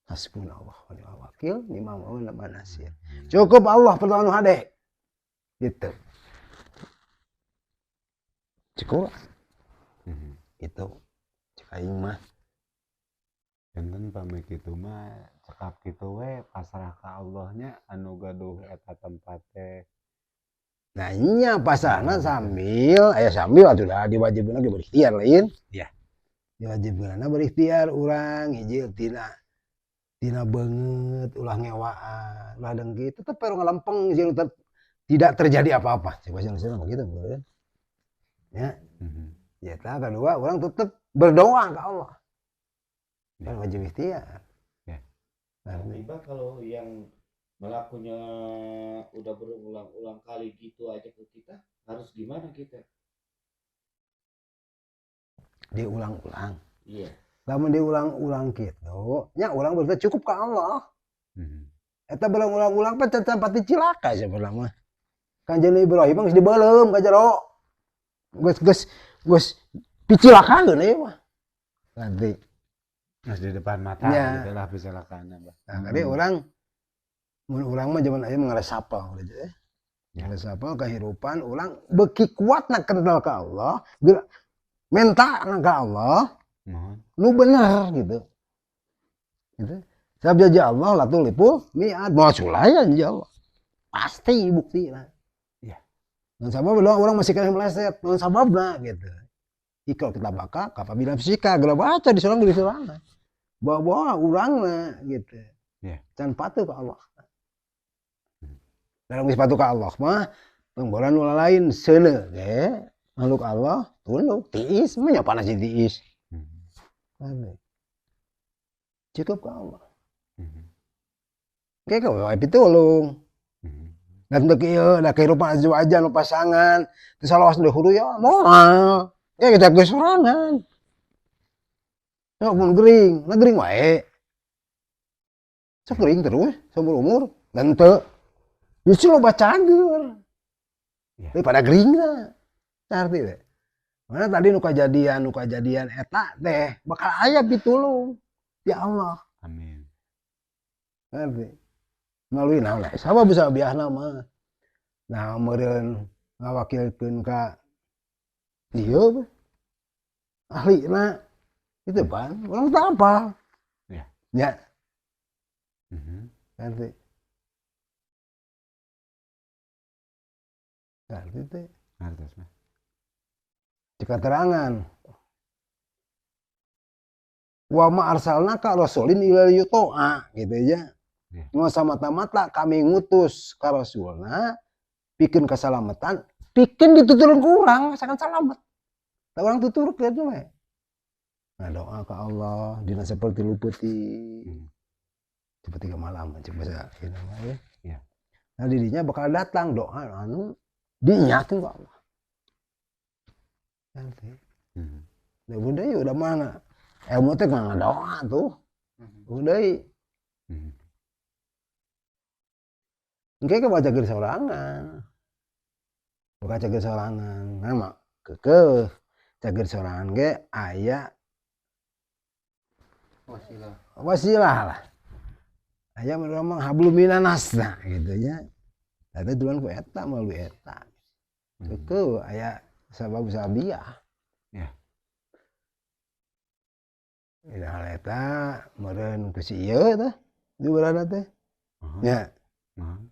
Hasbunallah wa ni'mal wakil, ni'mal maula wa nasir. Cukup Allah pertolongan hade. Gitu. Cukup. Itu. Cek aing mah. Janten pami kitu mah cekap kitu we pasrah ka Allahnya anu gaduh eta tempat teh Nah nya pasana sambil atuh diwajibkeun ge berikhtiar lain. Iya. Diwajibkeunna berikhtiar urang hiji tina beungeut ulah ngewaan, ulah dengki tetep baru ngelempeng jeung tidak terjadi apa-apa. Bahasa Indonesia begitu kan. Ya. Ya kedua orang tetap berdoa ke Allah. Kan wajib ikhtiar. Ya. Tiba kalau yang melakukannya udah berulang-ulang kali gitu aja ke kita, harus gimana kita? Diulang-ulang. Iya. Lamun diulang-ulang gitu, nya urang berarti cukup ke Allah. Eta berulang-ulang pan can pati cilaka sebenarnya mah. Kanjeng Ibrahim geus dibeuleum ka jero. Geus picilakakeun ieu mah. Nanti Mas di depan mata Ya. gitu lah kecelakaan Abah. nah, kali orang mun urang mah zaman aya ngaresapel gitu ya. Ngaresapel kahirupan urang beuki kuatna kenal ka Allah, menta ka Allah, nu bener gitu. Gitu. Sabda Allah latul lipu mi'ad masulaya ya Allah. Pasti buktina. Iya. Dan sabab orang masih kena meleset, dan sababna gitu. Ikal kita baka kapabila fisika geula baca di sorangan. Bawa urangna gitu. Iya. Can patuh ka Allah. Dalam patuh ka Allah mah pengbolan nu lain seuneu ge makhluk Allah tunduk tiis mah nya panas tiis. Cukup ka Allah. Kayak wae pitulung. Dan teu kieu da kehidupan azwajan nu pasangan teu salawas deui huru ya moal. Ya kita geus sorangan. Ya mun gering, nah gering wae. Sok gering terus seumur umur dan teu justru loba cager. Daripada gering lah. Arti teh. Mana tadi nu kajadian eta teh bakal aya pitulung. Ya Allah. Amin. Ngerti? Melalui naon sabab bisa biahna mah. Nah, meureun ngawakilkeun ka dieu ahlina itu pan urang teu apal. Ya. Ya. Ngerti? Ngerti teh. Ngartos mah. Dikaterangan wa ma arsalnaka rasulin ila yuto'a gitu aja. Mau samata-mata kami ngutus ka rasulna pikeun kasalamatan, pikeun dituturkeun ku urang asalkan salamet. Da urang tuturkeun we. Nah doa ka Allah dina seperti luputi. Seperti ke malam cek bahasa ieu mah ya. Ya. Nah didinya bakal datang doa anu diinyakeun ka Allah. Nanti. Da budaya udah mana? Ilmu teh nggak doa tuh. Udah. Engke ke baca geus sorangan. Baca geus sorangan. Nama keukeuh. Cager sorangan ge aya wasilah lah. Aya mah hablum minanas nah gitu nya. Eta duluan ku eta melalui eta. Keukeuh aya sabab sabiah. Ya. Ida hal eta meureun ku si ieu teh di urang teh. Nya.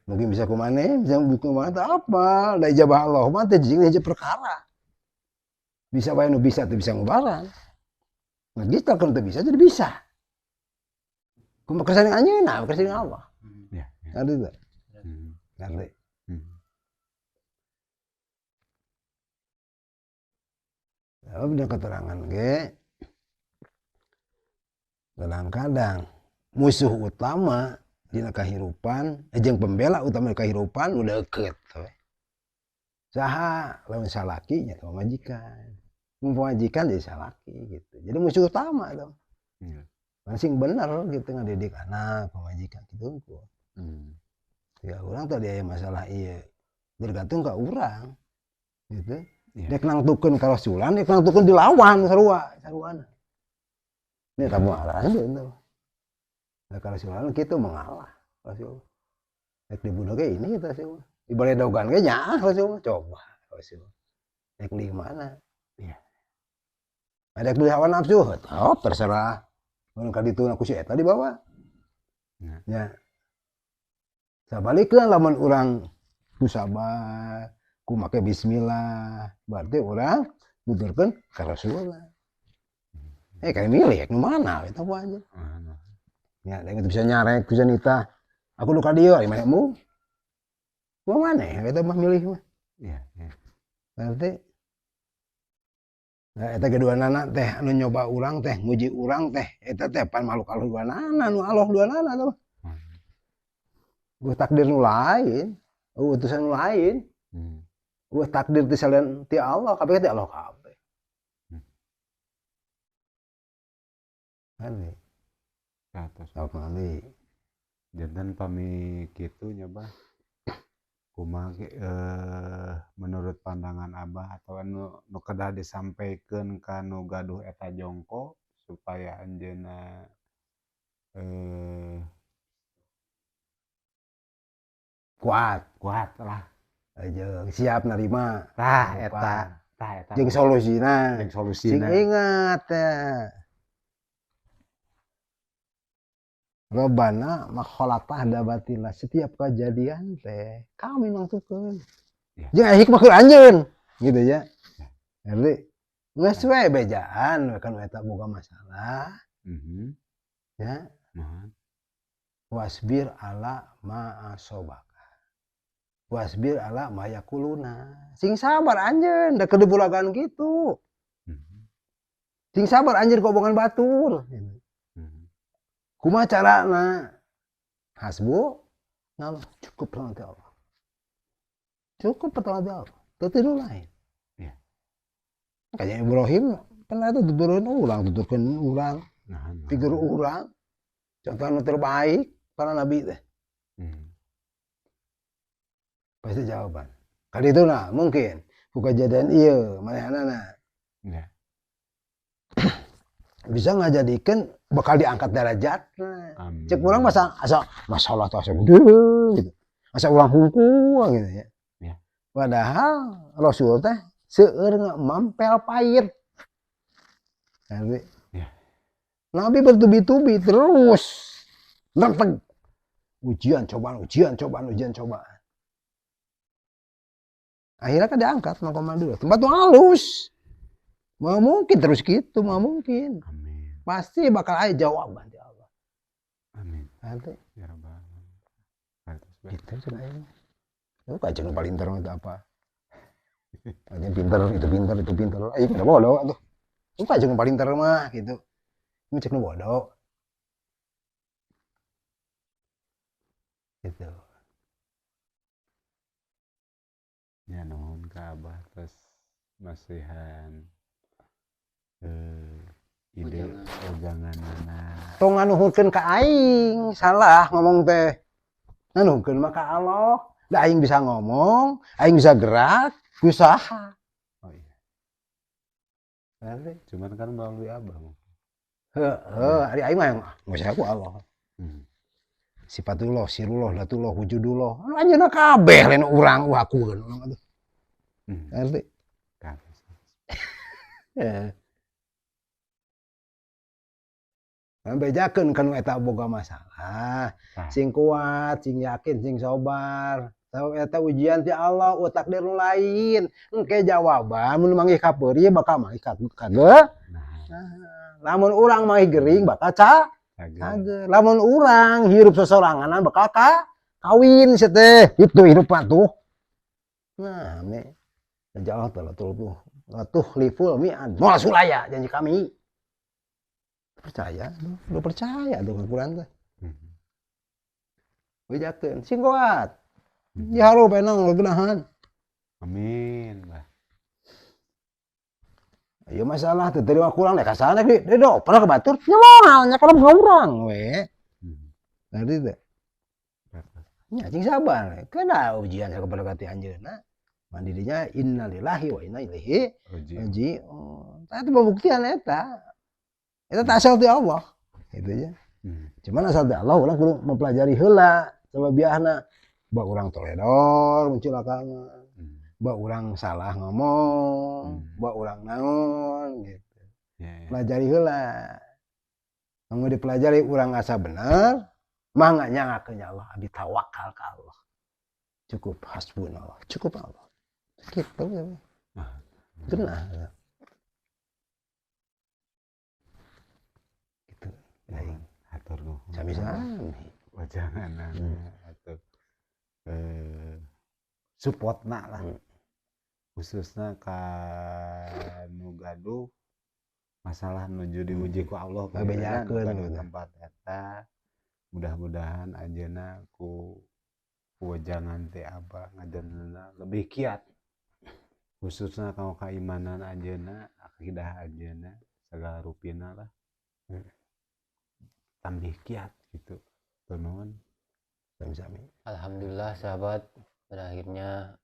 Mungkin bisa kumane, bisa kumane apa? Da ijabah Allah mah teh jeung hiji perkara. Bisa bae nu bisa teu bisa ngubaran. Nah, kita kan teu bisa jadi bisa. Kumaha kersa jeung anjeunna, kersa jeung Allah. Ya. Ngerti teu? Ngerti. Kalau bina keterangan ge kadang-kadang musuh utama dina kahirupan jeung pembela utama dina kahirupan udah deukeut we. Saha lamun salaki nya pamajikan. Mun pamajikan jadi salaki gitu. Jadi musuh utama dong. Sing bener gitu ngadidik anak pamajikan kitu ku. Ya urang tadi aya masalah ieu bergantung ka urang. Gitu. Dek nangtukeun ka Rasulan, dek nangtukeun dilawan saruana. Ini tamu arah aja itu. Nah, kalau Rasulan kita mengalah. Rasul. Dek dibunuh ke ini kita sih. Di balai dogan ke nya Rasul. Coba Rasul. Dek di mana? Iya. Dek beli hawa nafsu. Oh terserah. Mun ka ditu aku si eta dibawa. Ya. Sabalikeun lamun urang sabar. ku make bismillah berarti orang nuturkeun ka Rasulullah kayak milik nu mana eta apa aja ya dengan bisa nyarek bisa nita aku nu ka dieu ari manehmu mau mana eta mah milih mah Iya. berarti nah, eta keduanana teh anu nyoba urang teh nguji urang teh eta teh pan makhluk Allah duanana nu Allah duanana teh takdir nu lain utusan nu lain takdir ti salian ti Allah kabeh ti Allah kabeh kan Katos. kali Jantan pami kitu nyoba kumaha menurut pandangan Abah atau nu kedah disampaikan ka nu gaduh eta jongko supaya anjeunna kuat lah aja siap nerima tah eta jeung solusina jeung sing solusina ingat teh Robana makholaqah dabatila setiap kejadian teh kami nangtukeun Ya. jeung hikmah keur anjeun gitu ya jadi geus we bejaan kan eta boga masalah ya wasbir ala ma asobaka wasbir ala ma yakuluna sing sabar anjeun da kudu bulagan gitu sing sabar anjeun ku omongan batur kumaha carana hasbu Allah cukup sama Allah cukup pertama Allah teu lain ya kayak Ibrahim pernah itu tuturkeun urang figur urang contoh anu terbaik para nabi teh pasti jawaban kali itu nah mungkin ku kejadian ieu manehanana ya bisa ngajadikeun bakal diangkat derajatna amin cek urang masa asa masalah teh asa gede gitu asa urang hungkul gitu ya padahal Rasul teh seueur mampel pait ya Nabi bertubi-tubi terus nanteg ujian cobaan akhirnya kan diangkat 0,2 tempat tuh halus mau mungkin terus gitu mau mungkin amin pasti bakal ada jawaban di Allah amin nanti ya rabbal alamin itu sebenarnya lu kacau nu paling pintar itu apa ini pintar itu pintar ayo udah bodoh tuh lu kacau nu paling pintar mah gitu ini cek nu bodoh gitu ya nuhun ka Abah terus masihan ide ujanganana tong nganuhulkeun ka aing salah ngomong teh nganuhulkeun mah ka Allah da aing bisa ngomong aing bisa gerak usaha oh iya cuman kan melalui Abah ari aing mah ngusaha ku Allah sifatullah sirullah latullah wujudullah anu anjeunna kabeh lain urang wakueun urang atuh ngerti bejakeun kanu eta boga masalah sing kuat sing yakin sing sabar tahu eta ujian ti Allah takdir nu lain engke jawaban mun manggih ka peuri bakal manggih ka kage lamun urang manggih gering bakal kage lamun urang hirup sosoranganan bakal kawin sia teh itu hirupan tuh nah me Allah tuh liful mi'an moal sulaya janji kami percaya lu percaya tuh Al-Quran teh bejakeun sing kuat ya haru penang lu geunahan amin bah ieu masalah teu terima kurang nek kasana di do pernah ke batur nyamoal nya kalau ngurang we tadi teh nya cing sabar kana ujian kepada kati anjeunna mandirinya innalillahi wa inna ilaihi raji'un tah itu pembuktian eta tak asal di Allah gitu ya cuman asal di Allah ulang kudu mempelajari heula sababiahna ba urang toledor munculakan ba urang salah ngomong ba urang naon gitu pelajari heula mun dipelajari urang asa bener mah nganyangakeun Allah abi tawakal ka Allah cukup hasbunallah cukup Allah Gitu ya. Genah. Gitu. Lain. Hatur nuhun. Sami-sami. Wajangan atuh. Supportna lah. Khususnya ka nu gaduh masalah nuju diuji ku Allah Bebejakeun pada gitu. tempat eta. Mudah-mudahan ajeuna ku wajangan teh Abah ngajenna lebih kiat. Khususnya kalau keimanan ajeuna, akidah ajeuna, segala rupina lah. Tambah kiat gitu. Nuhun. Sami-sami. Alhamdulillah sahabat, berakhirnya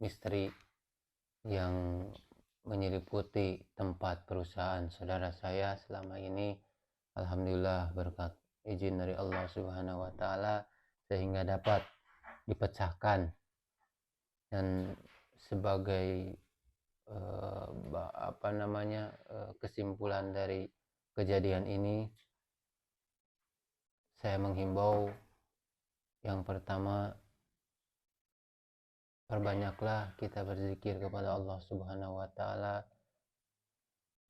misteri yang menyeliputi tempat perusahaan saudara saya selama ini, alhamdulillah berkat izin dari Allah Subhanahu wa taala sehingga dapat dipecahkan. Dan sebagai kesimpulan dari kejadian ini, saya menghimbau yang pertama, perbanyaklah kita berzikir kepada Allah Subhanahu wa taala.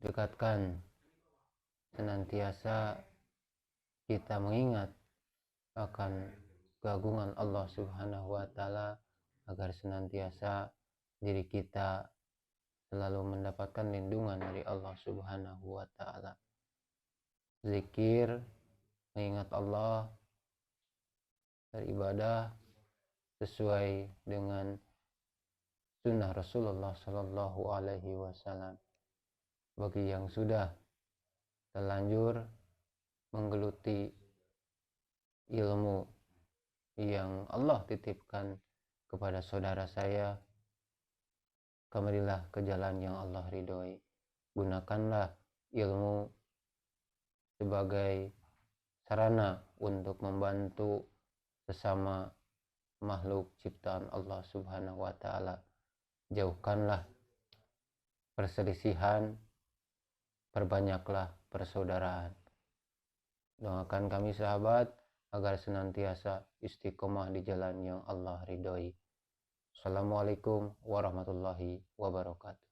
Dekatkan senantiasa kita mengingat akan keagungan Allah Subhanahu wa taala agar senantiasa diri kita selalu mendapatkan lindungan dari Allah Subhanahu wa taala. Zikir, mengingat Allah, beribadah sesuai dengan sunnah Rasulullah Shallallahu Alaihi Wasallam. Bagi yang sudah terlanjur menggeluti ilmu yang Allah titipkan kepada saudara saya, kembalilah ke jalan yang Allah ridhoi. Gunakanlah ilmu sebagai sarana untuk membantu sesama makhluk ciptaan Allah Subhanahu wa taala. Jauhkanlah perselisihan, perbanyaklah persaudaraan. Doakan kami sahabat agar senantiasa istiqomah di jalan yang Allah ridhoi. Assalamualaikum warahmatullahi wabarakatuh.